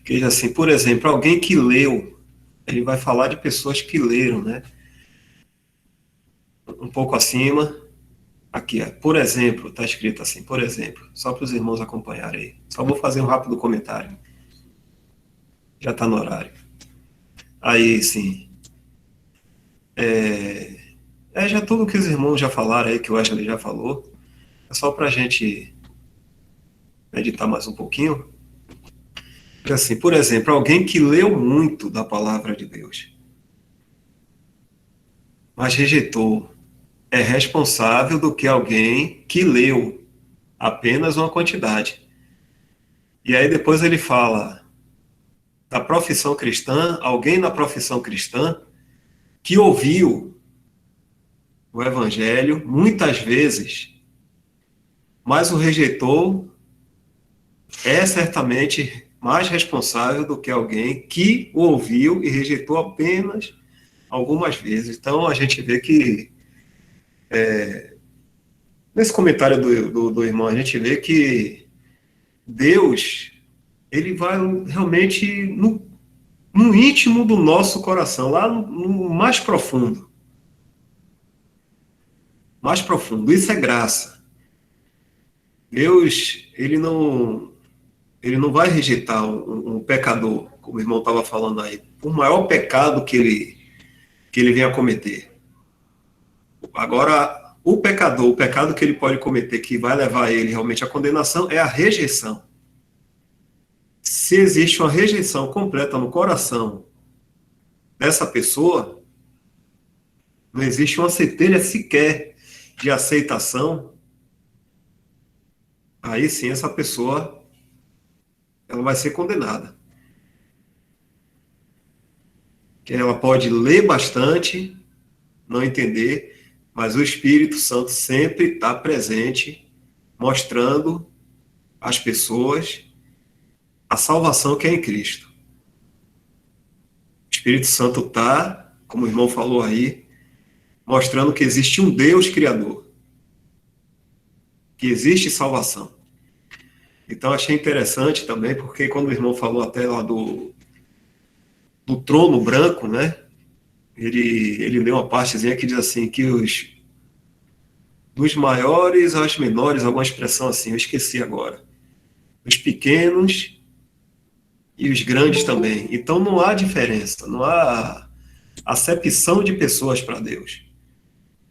que assim, por exemplo, alguém que leu, ele vai falar de pessoas que leram, né? Um pouco acima, aqui, por exemplo, está escrito assim, por exemplo, só para os irmãos acompanharem aí. Só vou fazer um rápido comentário. Já está no horário. Aí, sim. Já tudo que os irmãos já falaram aí, que o Wesley já falou, é só para a gente meditar mais um pouquinho. Assim, por exemplo, alguém que leu muito da palavra de Deus, mas rejeitou, é responsável do que alguém que leu apenas uma quantidade. E aí depois ele fala da profissão cristã, alguém na profissão cristã que ouviu o evangelho muitas vezes, mas o rejeitou, é certamente mais responsável do que alguém que o ouviu e rejeitou apenas algumas vezes. Então a gente vê que Nesse comentário do irmão, a gente vê que Deus, ele vai realmente no íntimo do nosso coração, lá no mais profundo. Mais profundo. Isso é graça. Deus, ele não vai rejeitar um pecador, como o irmão estava falando aí, o maior pecado que ele venha cometer. Agora, o pecado que ele pode cometer, que vai levar ele realmente à condenação, é a rejeição. Se existe uma rejeição completa no coração dessa pessoa, não existe uma centelha sequer de aceitação, aí sim essa pessoa ela vai ser condenada. Que ela pode ler bastante, não entender, mas o Espírito Santo sempre está presente, mostrando às pessoas a salvação que é em Cristo. O Espírito Santo está, como o irmão falou aí, mostrando que existe um Deus criador, que existe salvação. Então achei interessante também, porque quando o irmão falou até lá do trono branco, né? Ele leu uma partezinha que diz assim, que dos maiores aos menores, alguma expressão assim, eu esqueci agora. Os pequenos e os grandes também. Então não há diferença, não há acepção de pessoas para Deus.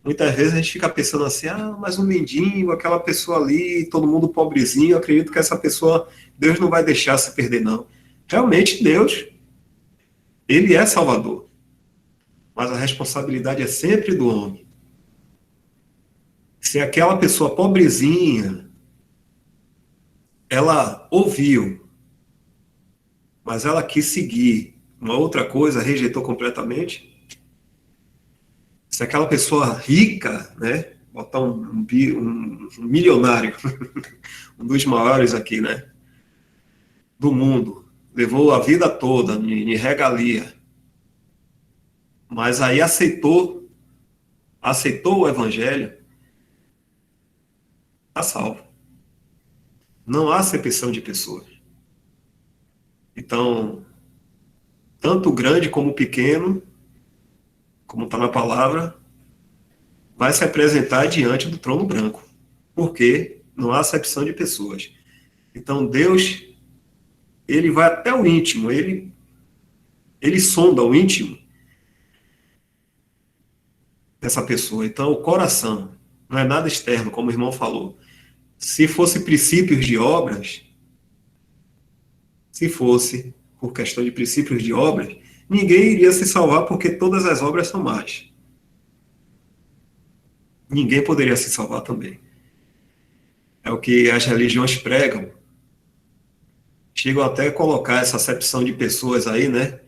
Muitas vezes a gente fica pensando assim, mas um mendigo, aquela pessoa ali, todo mundo pobrezinho, eu acredito que essa pessoa, Deus não vai deixar se perder, não. Realmente Deus, ele é Salvador. Mas a responsabilidade é sempre do homem. Se aquela pessoa pobrezinha, ela ouviu, mas ela quis seguir uma outra coisa, rejeitou completamente. Se aquela pessoa rica, né, botar um milionário, um dos maiores aqui, né, do mundo, levou a vida toda em regalia, mas aí aceitou o evangelho, está salvo. Não há acepção de pessoas. Então, tanto o grande como o pequeno, como está na palavra, vai se apresentar diante do trono branco, porque não há acepção de pessoas. Então, Deus, ele vai até o íntimo, ele sonda o íntimo dessa pessoa. Então, o coração não é nada externo, como o irmão falou. Se fosse princípios de obras, se fosse por questão de princípios de obras, ninguém iria se salvar porque todas as obras são más. Ninguém poderia se salvar também. É o que as religiões pregam. Chegam até a colocar essa acepção de pessoas aí, né?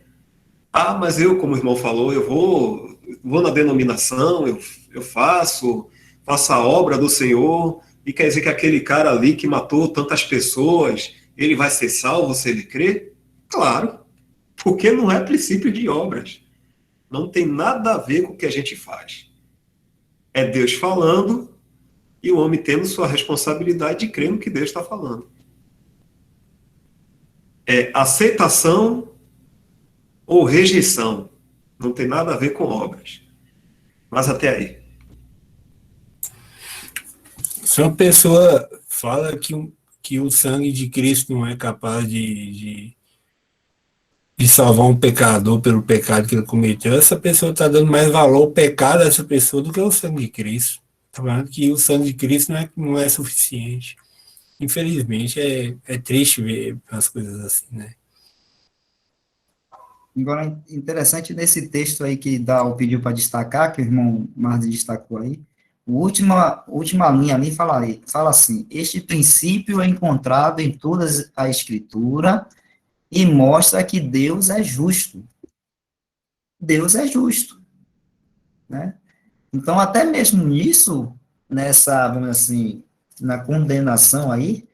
Mas eu, como o irmão falou, eu vou na denominação, eu faço a obra do Senhor, e quer dizer que aquele cara ali que matou tantas pessoas, ele vai ser salvo se ele crer? Claro, porque não é princípio de obras. Não tem nada a ver com o que a gente faz. É Deus falando e o homem tendo sua responsabilidade de crer no que Deus está falando. É aceitação ou rejeição. Não tem nada a ver com obras. Mas até aí. Se uma pessoa fala que o sangue de Cristo não é capaz de salvar um pecador pelo pecado que ele cometeu, essa pessoa está dando mais valor ao pecado dessa pessoa do que ao sangue de Cristo. Está falando que o sangue de Cristo não é suficiente. Infelizmente, é triste ver as coisas assim, né? Agora, interessante nesse texto aí que Dal pediu para destacar, que o irmão Martin destacou aí, a última linha ali fala assim, este princípio é encontrado em toda a Escritura e mostra que Deus é justo. Deus é justo, né? Então, até mesmo nisso, vamos dizer assim, na condenação aí,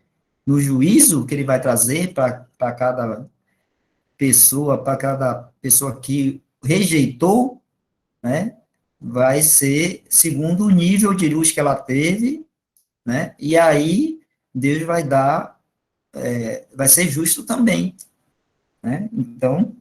no juízo que ele vai trazer para cada pessoa que rejeitou, né, vai ser segundo o nível de luz que ela teve né? E aí Deus vai dar, vai ser justo também, né? Então,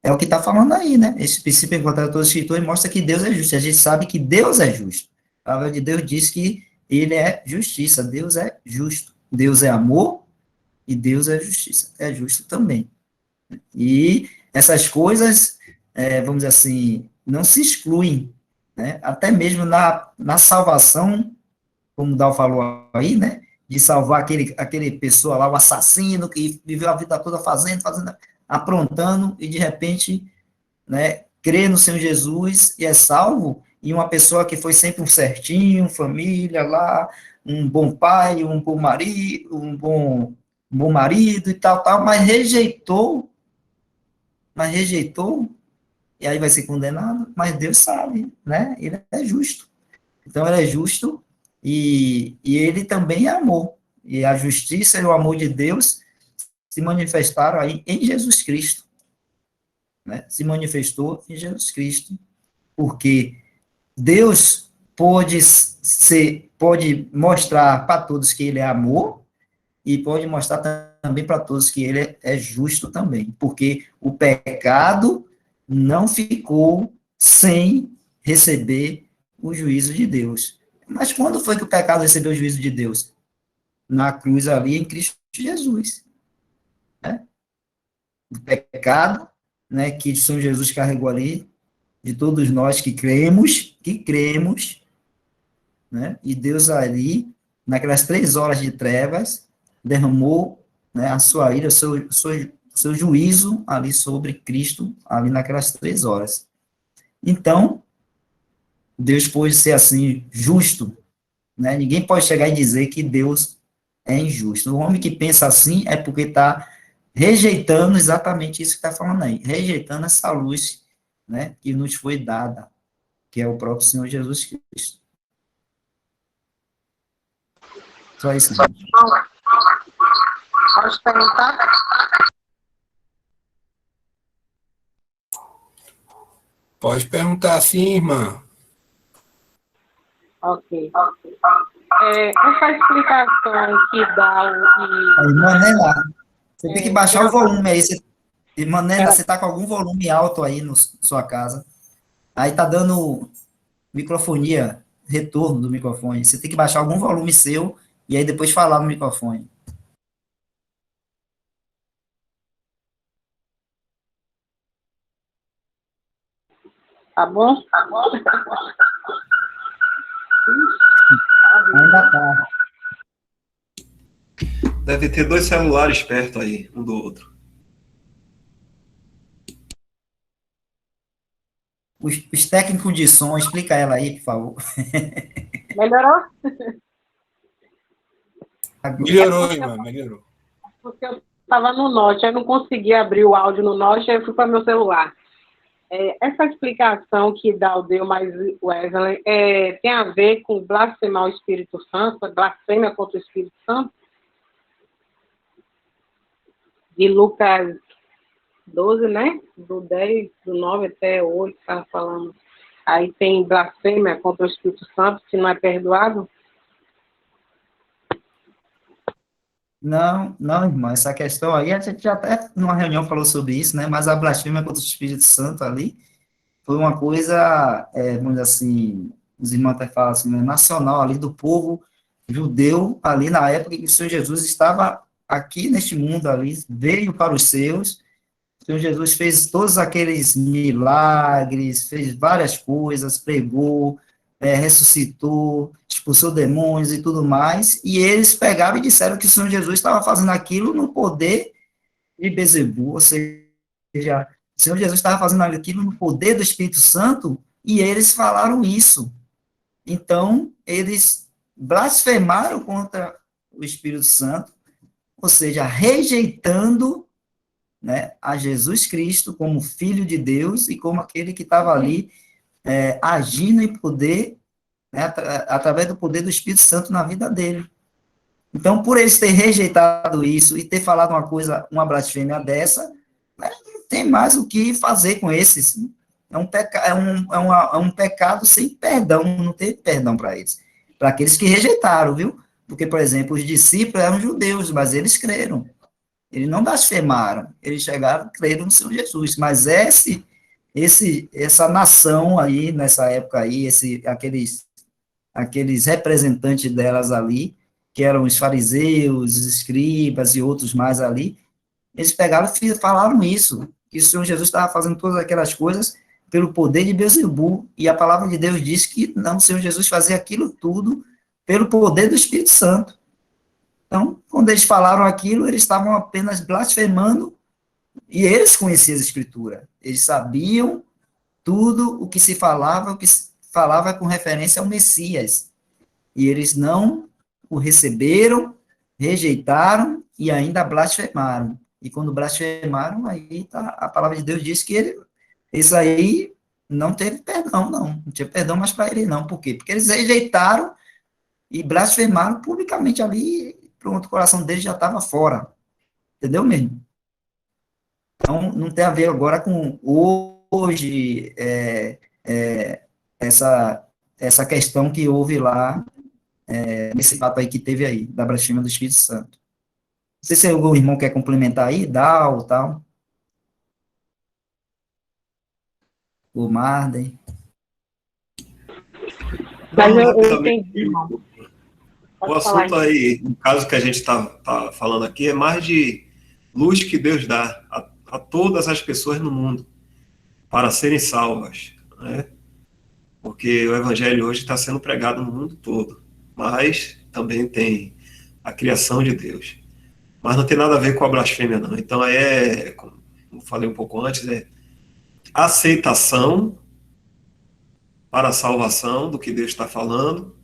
é o que está falando aí, né? Esse princípio encontrado em toda a Escritura mostra que Deus é justo. A gente sabe que Deus é justo. A palavra de Deus diz que ele é justiça, Deus é justo. Deus é amor e Deus é justiça, é justo também. E essas coisas, vamos dizer assim, não se excluem, né? Até mesmo na salvação, como o Dal falou aí, né? De salvar aquele pessoa lá, o assassino, que viveu a vida toda fazendo, aprontando, e de repente, né, crê no Senhor Jesus e é salvo, e uma pessoa que foi sempre um certinho, família lá, um bom pai, um bom marido e tal, mas rejeitou, e aí vai ser condenado, mas Deus sabe, né? Ele é justo. Então, ele é justo e ele também é amor. E a justiça e o amor de Deus se manifestaram aí em Jesus Cristo, né? Se manifestou em Jesus Cristo, porque Deus pode mostrar para todos que ele é amor e pode mostrar também para todos que ele é justo também, porque o pecado não ficou sem receber o juízo de Deus. Mas quando foi que o pecado recebeu o juízo de Deus? Na cruz ali, em Cristo Jesus. Né? O pecado, né, que São Jesus carregou ali, de todos nós que cremos, né, e Deus ali, naquelas 3 horas de trevas, derramou, né, a sua ira, seu juízo ali sobre Cristo, ali naquelas 3 horas. Então, Deus pode ser assim, justo, né? Ninguém pode chegar e dizer que Deus é injusto. O homem que pensa assim é porque está rejeitando exatamente isso que está falando aí, rejeitando essa luz, né, que nos foi dada, que é o próprio Senhor Jesus Cristo. Só isso, gente. Pode perguntar? Pode perguntar sim, irmã. Ok. Essa explicação que dá Aí, Manela, você tem que baixar o volume aí. Manela, você está com algum volume alto aí na sua casa. Aí tá dando microfonia, retorno do microfone. Você tem que baixar algum volume seu e aí depois falar no microfone. Tá bom? Tá bom? Ainda tá. Deve ter 2 celulares perto aí, um do outro. Os técnicos de som, explica ela aí, por favor. Melhorou? Melhorou, irmã, melhorou. Porque eu estava no Note, eu não consegui abrir o áudio no Note, aí eu fui para meu celular. Essa explicação que dá o Deus mais Wesley tem a ver com blasfemar o Espírito Santo, blasfêmia contra o Espírito Santo? De Lucas 12, né? Do 10, do 9 até 8, estava falando. Aí tem blasfêmia contra o Espírito Santo, se não é perdoado? Não, irmão, essa questão aí, a gente já até numa reunião falou sobre isso, né? Mas a blasfêmia contra o Espírito Santo ali foi uma coisa, vamos dizer assim, os irmãos até falam assim, né, nacional ali do povo judeu, ali na época que o Senhor Jesus estava aqui neste mundo ali, veio para os seus. O Senhor Jesus fez todos aqueles milagres, fez várias coisas, pregou, ressuscitou, expulsou demônios e tudo mais, e eles pegaram e disseram que o Senhor Jesus estava fazendo aquilo no poder de Bezebu, ou seja, o Senhor Jesus estava fazendo aquilo no poder do Espírito Santo, e eles falaram isso. Então, eles blasfemaram contra o Espírito Santo, ou seja, rejeitando, né, a Jesus Cristo como Filho de Deus e como aquele que estava ali agindo em poder, né, através do poder do Espírito Santo na vida dele. Então, por eles terem rejeitado isso e ter falado uma blasfêmia dessa, né, não tem mais o que fazer com esses. É um pecado sem perdão, não tem perdão para eles. Para aqueles que rejeitaram, viu? Porque, por exemplo, os discípulos eram judeus, mas eles creram. Eles não blasfemaram, eles chegaram, creram no Senhor Jesus, mas essa nação aí, nessa época aí, aqueles representantes delas ali, que eram os fariseus, os escribas e outros mais ali, eles pegaram e falaram isso, que o Senhor Jesus estava fazendo todas aquelas coisas pelo poder de Beelzebul, e a palavra de Deus diz que não, o Senhor Jesus fazia aquilo tudo pelo poder do Espírito Santo. Então, quando eles falaram aquilo, eles estavam apenas blasfemando, e eles conheciam a Escritura. Eles sabiam tudo o que se falava com referência ao Messias. E eles não o receberam, rejeitaram e ainda blasfemaram. E quando blasfemaram, aí a palavra de Deus diz que isso aí não teve perdão, não tinha perdão mais para ele, não. Por quê? Porque eles rejeitaram e blasfemaram publicamente ali, pronto, o coração deles já estava fora. Entendeu mesmo? Então, não tem a ver agora com hoje, essa questão que houve lá, nesse fato aí que teve aí, da blasfêmia do Espírito Santo. Não sei se o irmão quer complementar aí, dá ou tal. O Marden. Mas eu entendi, irmão. O assunto aí, no caso que a gente tá falando aqui, é mais de luz que Deus dá a todas as pessoas no mundo para serem salvas, né? Porque o evangelho hoje está sendo pregado no mundo todo, mas também tem a criação de Deus. Mas não tem nada a ver com a blasfêmia, não. Então, como eu falei um pouco antes, é aceitação para a salvação do que Deus está falando,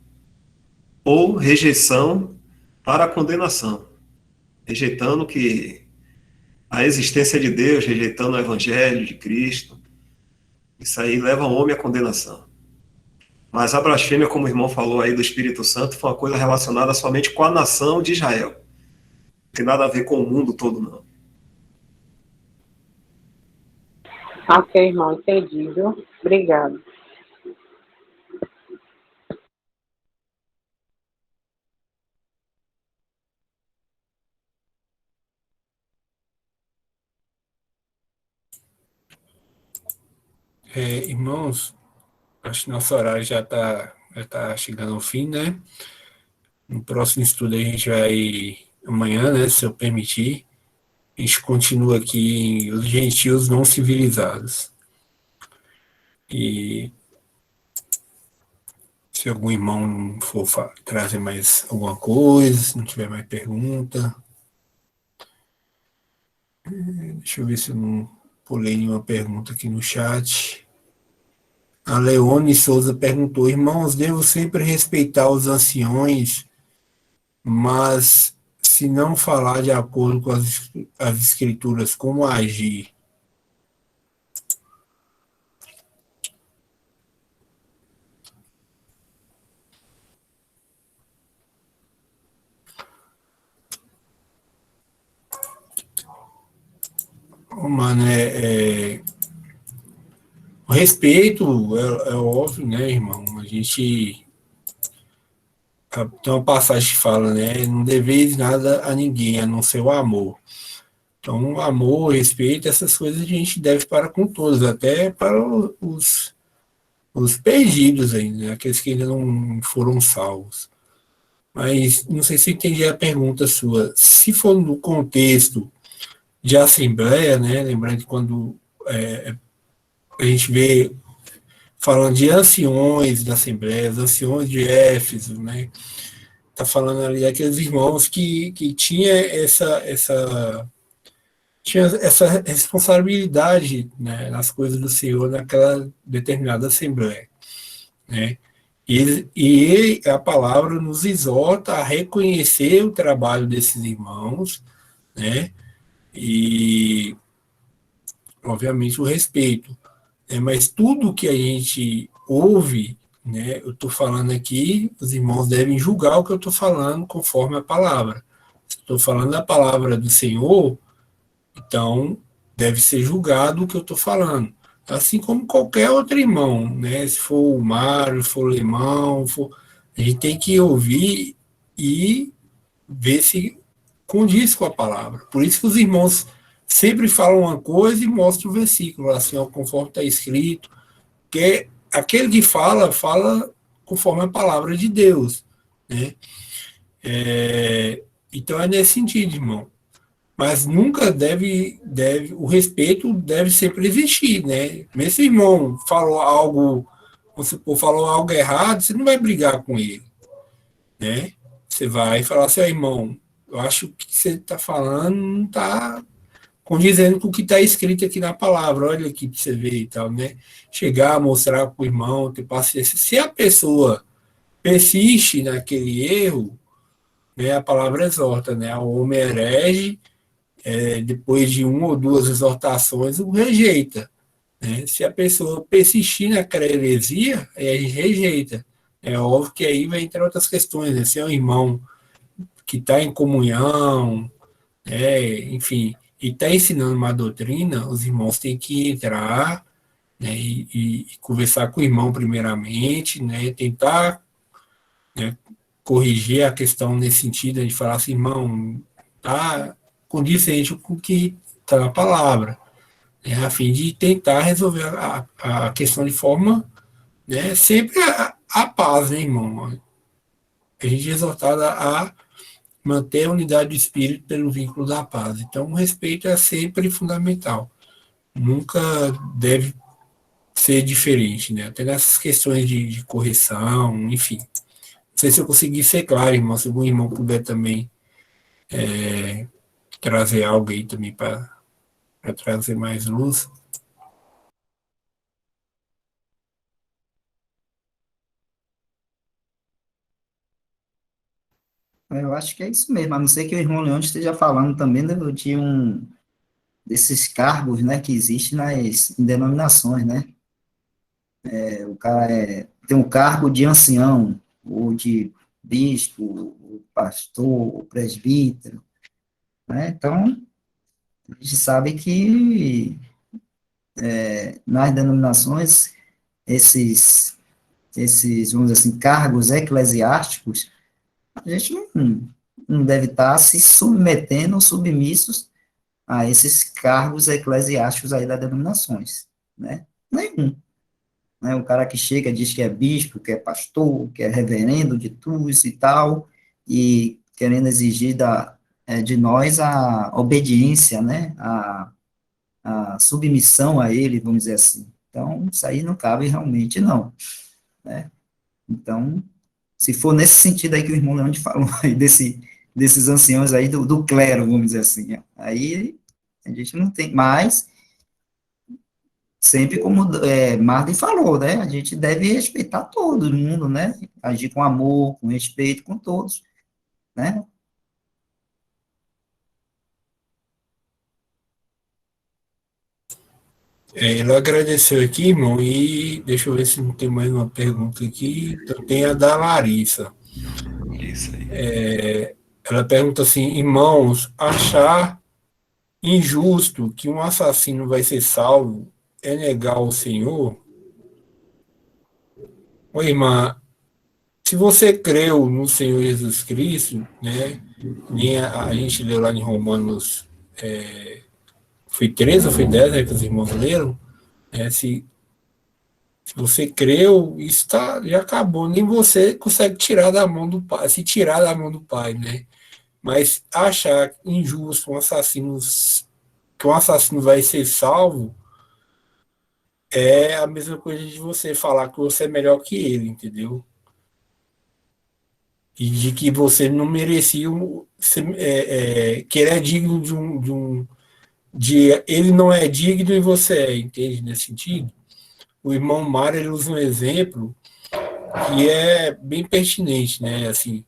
ou rejeição para a condenação. Rejeitando a existência de Deus, rejeitando o evangelho de Cristo. Isso aí leva o homem à condenação. Mas a blasfêmia, como o irmão falou aí do Espírito Santo, foi uma coisa relacionada somente com a nação de Israel. Não tem nada a ver com o mundo todo, não. Ok, irmão, entendi, viu? Obrigado. Irmãos, acho que nosso horário já tá chegando ao fim, né? No próximo estudo a gente vai, amanhã, né, se eu permitir, a gente continua aqui em Os Gentios Não Civilizados. E se algum irmão for trazer mais alguma coisa, se não tiver mais pergunta. Deixa eu ver se eu não pulei nenhuma pergunta aqui no chat. A Leone Souza perguntou: irmãos, devo sempre respeitar os anciões, mas se não falar de acordo com as escrituras, como agir? Mano, o respeito é óbvio, né, irmão? A gente tem uma passagem que fala, né? Não deveis nada a ninguém, a não ser o amor. Então, o amor, o respeito, essas coisas a gente deve para com todos, até para os perdidos ainda, né? Aqueles que ainda não foram salvos. Mas não sei se eu entendi a pergunta sua. Se for no contexto de assembleia, né? Lembrando que quando a gente vê falando de anciões da Assembleia, anciões de Éfeso, né? Está falando ali aqueles irmãos que tinha tinha essa responsabilidade, né, nas coisas do Senhor naquela determinada Assembleia, né? E a palavra nos exorta a reconhecer o trabalho desses irmãos, né? E, obviamente, o respeito. Mas tudo que a gente ouve, né, eu estou falando aqui, os irmãos devem julgar o que eu estou falando conforme a palavra. Se estou falando a palavra do Senhor, então deve ser julgado o que eu estou falando. Assim como qualquer outro irmão, né? Se for o Mário, se for o Lemão, a gente tem que ouvir e ver se condiz com a palavra. Por isso que os irmãos sempre falam uma coisa e mostram o versículo, assim, ó, conforme está escrito, que aquele que fala, fala conforme a palavra de Deus, né? Então é nesse sentido, irmão. Mas nunca o respeito deve sempre existir, né? Mesmo se o irmão falou algo, vamos supor, falou algo errado, você não vai brigar com ele, né? Você vai falar assim, irmão, eu acho que você está falando não está condizendo com o que está escrito aqui na palavra, olha aqui para você ver e tal, né? Chegar, mostrar para o irmão, ter paciência. Se a pessoa persiste naquele erro, né, a palavra exorta, né? O homem herege, depois de uma ou duas exortações, o rejeita. Né? Se a pessoa persistir naquela heresia, aí a gente rejeita. É óbvio que aí vai entrar outras questões, né? Se é um irmão que está em comunhão, enfim, e está ensinando uma doutrina, os irmãos têm que entrar, né, e conversar com o irmão primeiramente, né, tentar, né, corrigir a questão nesse sentido de falar assim, irmão, tá condizente com o que está na palavra, né, a fim de tentar resolver a questão de forma, né, sempre a paz, né, irmão? A gente é exortado a manter a unidade do espírito pelo vínculo da paz. Então, o respeito é sempre fundamental. Nunca deve ser diferente, né? Até nessas questões de correção, enfim. Não sei se eu consegui ser claro, irmão. Se algum irmão puder também trazer algo aí também para trazer mais luz. Eu acho que é isso mesmo, a não ser que o irmão Leão esteja falando também desses cargos, né, que existem em denominações, né? O cara tem um cargo de ancião, ou de bispo, ou pastor, ou presbítero, né? Então, a gente sabe que nas denominações, vamos dizer assim, cargos eclesiásticos, a gente não deve estar se submetendo ou submissos a esses cargos eclesiásticos aí das denominações, né? Nenhum. Né? O cara que chega diz que é bispo, que é pastor, que é reverendo de tudo isso e tal, e querendo exigir de nós a obediência, né? A submissão a ele, vamos dizer assim. Então, isso aí não cabe realmente, não. Né? Então, se for nesse sentido aí que o irmão Leandro falou, aí desses anciãos aí do clero, vamos dizer assim, aí a gente não tem mais, sempre como Marley falou, né, a gente deve respeitar todo mundo, né, agir com amor, com respeito com todos, né. Ele agradeceu aqui, irmão, e deixa eu ver se não tem mais uma pergunta aqui. Então, tem a da Larissa. Isso aí. Ela pergunta assim, irmãos, achar injusto que um assassino vai ser salvo é negar o Senhor? Ô, irmã, se você creu no Senhor Jesus Cristo, né, nem a gente leu lá em Romanos, foi 13 ou foi 10, né, que os irmãos leram, né, se você creu, isso já acabou, nem você consegue tirar da mão do Pai, se tirar da mão do Pai, né? Mas achar injusto que um assassino vai ser salvo, é a mesma coisa de você falar que você é melhor que ele, entendeu? E de que você não merecia que ele é digno ele não é digno e você entende nesse sentido? O irmão Mário, ele usa um exemplo que é bem pertinente, né? Assim,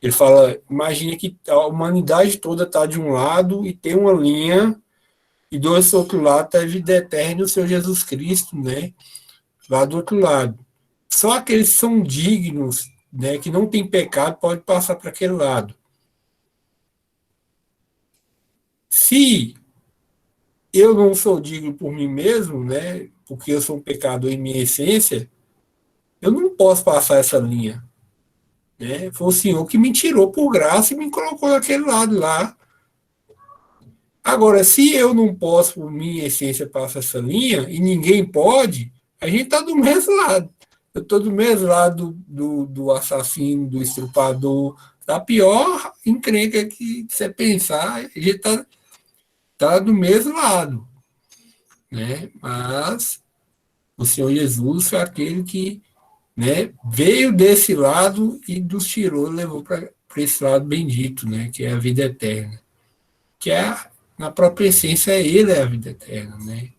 ele fala, imagine que a humanidade toda está de um lado e tem uma linha, e do outro lado está a vida eterna e o Senhor Jesus Cristo, né? Lá do outro lado. Só aqueles que são dignos, né, que não tem pecado, pode passar para aquele lado. Se eu não sou digno por mim mesmo, né, porque eu sou um pecador em minha essência, eu não posso passar essa linha. né? Foi o Senhor que me tirou por graça e me colocou daquele lado lá. Agora, se eu não posso, por minha essência, passar essa linha, e ninguém pode, a gente está do mesmo lado. Eu estou do mesmo lado do assassino, do estrupador, da pior encrenca que você pensar, a gente está do mesmo lado, né? Mas o Senhor Jesus foi aquele que, né, veio desse lado e nos tirou, levou para esse lado bendito, né, que é a vida eterna, que é, na própria essência, ele é a vida eterna, né?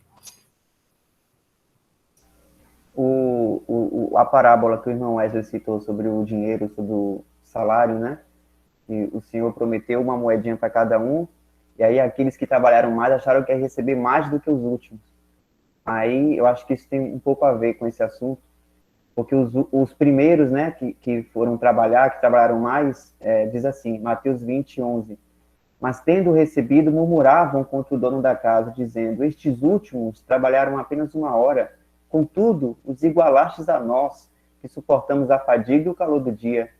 A parábola que o irmão Wesley citou sobre o dinheiro, sobre o salário, né? E o Senhor prometeu uma moedinha para cada um, e aí aqueles que trabalharam mais acharam que ia receber mais do que os últimos. Aí eu acho que isso tem um pouco a ver com esse assunto, porque os primeiros, né, que foram trabalhar, que trabalharam mais, diz assim, Mateus 20, 11. Mas tendo recebido, murmuravam contra o dono da casa, dizendo, estes últimos trabalharam apenas 1 hora, contudo, os igualastes a nós, que suportamos a fadiga e o calor do dia.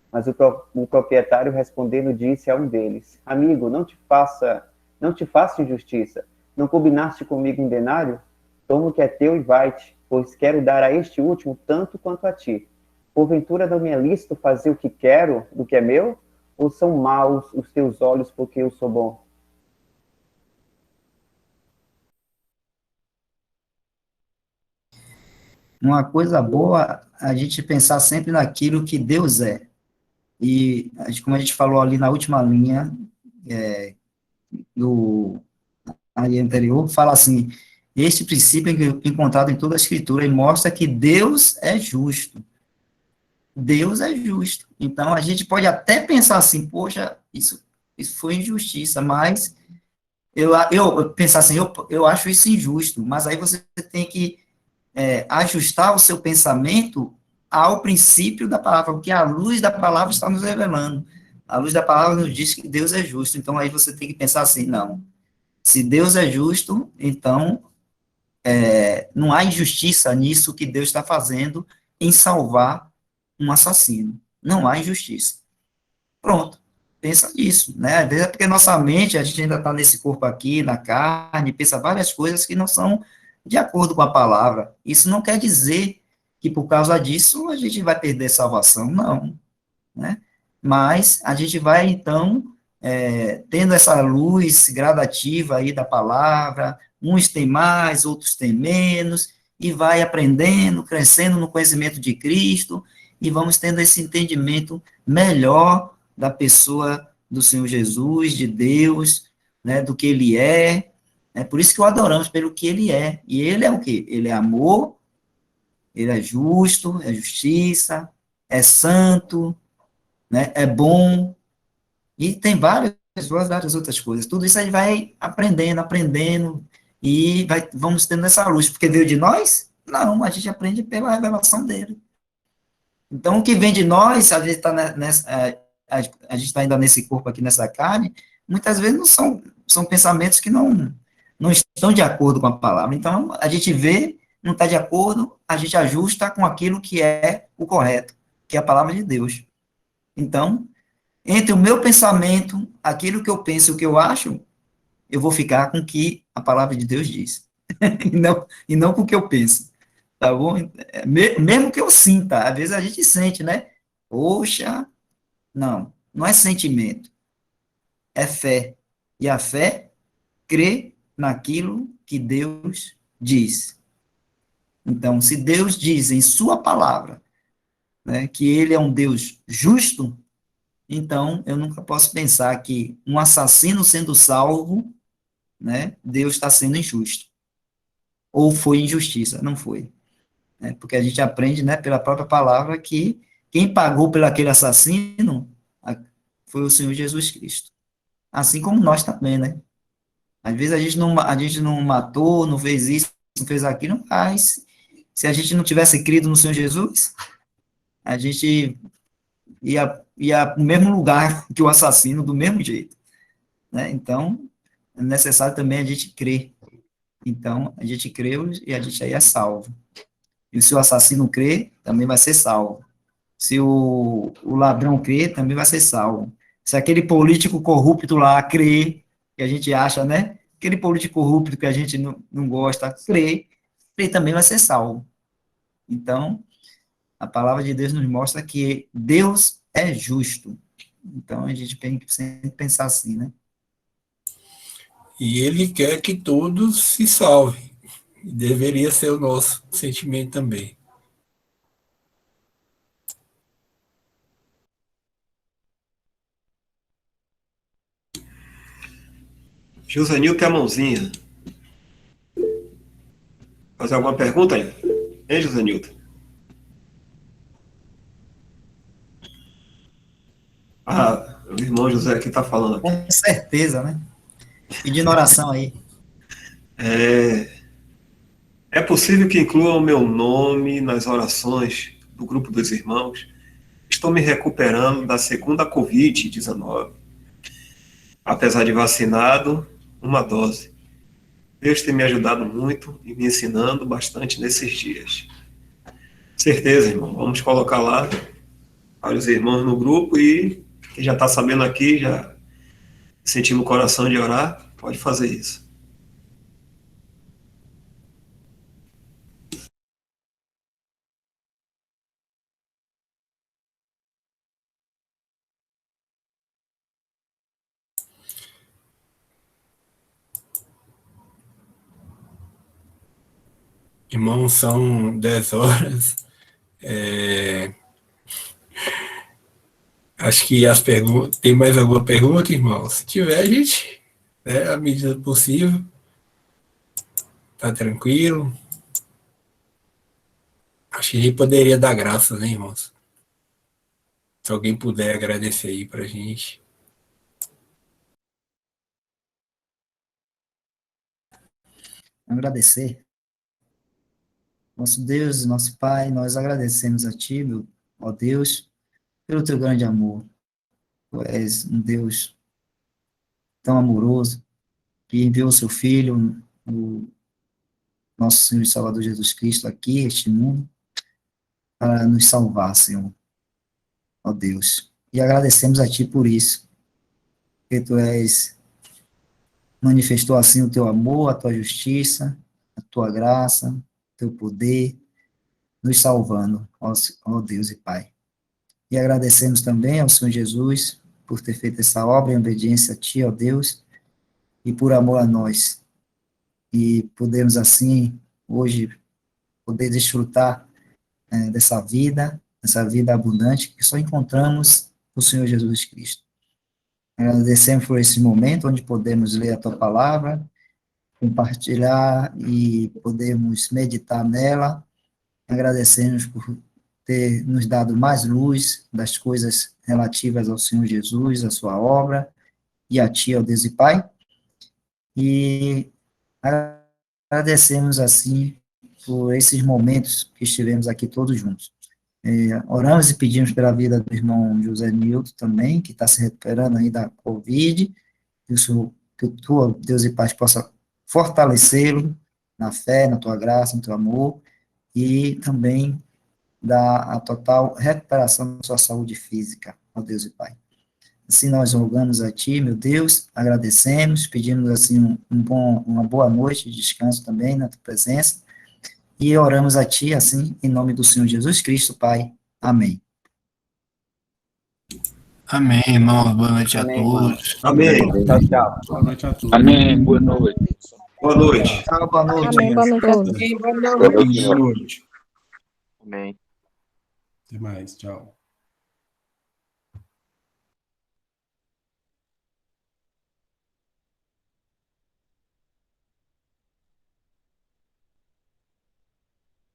Mas o proprietário respondendo disse a um deles, amigo, não te faça injustiça, não combinaste comigo um denário? Toma o que é teu e vai-te, pois quero dar a este último tanto quanto a ti. Porventura não me é lícito fazer o que quero do que é meu? Ou são maus os teus olhos porque eu sou bom? Uma coisa boa, a gente pensar sempre naquilo que Deus é. E, como a gente falou ali na última linha, do aí anterior, fala assim, este princípio é encontrado em toda a Escritura e mostra que Deus é justo. Deus é justo. Então, a gente pode até pensar assim, poxa, isso foi injustiça, mas eu pensar assim, eu acho isso injusto, mas aí você tem que ajustar o seu pensamento ao princípio da palavra, porque a luz da palavra está nos revelando. A luz da palavra nos diz que Deus é justo. Então, aí você tem que pensar assim, não, se Deus é justo, então não há injustiça nisso que Deus está fazendo em salvar um assassino. Não há injustiça. Pronto. Pensa nisso, né? Às vezes é porque nossa mente, a gente ainda está nesse corpo aqui, na carne, pensa várias coisas que não são de acordo com a palavra. Isso não quer dizer que por causa disso a gente vai perder salvação, não, né? Mas a gente vai, então, tendo essa luz gradativa aí da palavra, uns têm mais, outros têm menos, e vai aprendendo, crescendo no conhecimento de Cristo, e vamos tendo esse entendimento melhor da pessoa do Senhor Jesus, de Deus, né, do que Ele é. É por isso que o adoramos pelo que Ele é. E Ele é o quê? Ele é amor, Ele é justo, é justiça, é santo, né, é bom, e tem várias outras coisas. Tudo isso a gente vai aprendendo, e vamos tendo essa luz. Porque veio de nós? Não, a gente aprende pela revelação dele. Então, o que vem de nós, a gente está a gente está ainda nesse corpo aqui, nessa carne, muitas vezes não são pensamentos que não estão de acordo com a palavra. Então, a gente vê, não está de acordo, a gente ajusta com aquilo que é o correto, que é a palavra de Deus. Então, entre o meu pensamento, aquilo que eu penso e o que eu acho, eu vou ficar com o que a palavra de Deus diz. e não com o que eu penso. Tá bom? Mesmo que eu sinta, às vezes a gente sente, né? Poxa, não é sentimento, é fé. E a fé crê naquilo que Deus diz. Então, se Deus diz em sua palavra, né, que ele é um Deus justo, então eu nunca posso pensar que um assassino sendo salvo, né, Deus está sendo injusto. Ou foi injustiça, não foi. Né, porque a gente aprende, né, pela própria palavra que quem pagou por aquele assassino foi o Senhor Jesus Cristo. Assim como nós também, né? Às vezes a gente não matou, não fez isso, não fez aquilo, mas se a gente não tivesse crido no Senhor Jesus, a gente ia para o mesmo lugar que o assassino, do mesmo jeito. Né? Então, é necessário também a gente crer. Então, a gente creu e a gente aí é salvo. E se o assassino crer, também vai ser salvo. Se o ladrão crer, também vai ser salvo. Se aquele político corrupto lá crer, que a gente acha, né? Aquele político corrupto que a gente não gosta, crer também vai ser salvo. Então, a palavra de Deus nos mostra que Deus é justo. Então, a gente tem que sempre pensar assim, né? E ele quer que todos se salvem. E deveria ser o nosso sentimento também. Josenil tem a mãozinha. Fazer alguma pergunta aí? Hein, Josenilton? Ah, o irmão José aqui está falando. Com certeza, né? Pedindo oração aí. É possível que incluam o meu nome nas orações do grupo dos irmãos? Estou me recuperando da segunda Covid-19. Apesar de vacinado, uma dose. Deus tem me ajudado muito e me ensinando bastante nesses dias. Certeza, irmão. Vamos colocar lá vários irmãos no grupo e quem já está sabendo aqui, já sentiu no coração de orar, pode fazer isso. Irmãos, são 10 horas. Acho que as perguntas. Tem mais alguma pergunta, irmão? Se tiver, a gente, né, à medida do possível. Tá tranquilo? Acho que a gente poderia dar graças, né, irmãos? Se alguém puder agradecer aí pra gente. Agradecer. Nosso Deus, nosso Pai, nós agradecemos a Ti, meu, ó Deus, pelo Teu grande amor. Tu és um Deus tão amoroso, que enviou o Seu Filho, o nosso Senhor e Salvador Jesus Cristo, aqui, este mundo, para nos salvar, Senhor, ó Deus. E agradecemos a Ti por isso, porque Tu manifestou assim o Teu amor, a Tua justiça, a Tua graça, o Teu poder, nos salvando, ó Deus e Pai. E agradecemos também ao Senhor Jesus por ter feito essa obra em obediência a Ti, ó Deus, e por amor a nós. E podemos assim, hoje, poder desfrutar dessa vida abundante que só encontramos no Senhor Jesus Cristo. Agradecemos por esse momento onde podemos ler a Tua palavra, compartilhar e podemos meditar nela. Agradecemos por ter nos dado mais luz das coisas relativas ao Senhor Jesus, a sua obra, e a Ti, ó Deus e Pai. E agradecemos, assim, por esses momentos que estivemos aqui todos juntos. Oramos e pedimos pela vida do irmão José Nilton também, que está se recuperando aí da Covid, que Tu, ó Deus e Pai, possa fortalecê-lo na fé, na Tua graça, no Teu amor, e também dar a total recuperação da sua saúde física, ó Deus e Pai. Assim nós rogamos a Ti, meu Deus, agradecemos, pedimos assim uma boa noite de descanso também na Tua presença, e oramos a Ti, assim, em nome do Senhor Jesus Cristo, Pai. Amém. Amém, irmão. Boa noite Amém, a todos. Amém. Tchau, tchau. Boa noite a todos. Amém. Boa noite. Boa noite. Tchau, boa noite. Amém, boa noite a todos. Boa Boa noite. noite. Até mais. Tchau.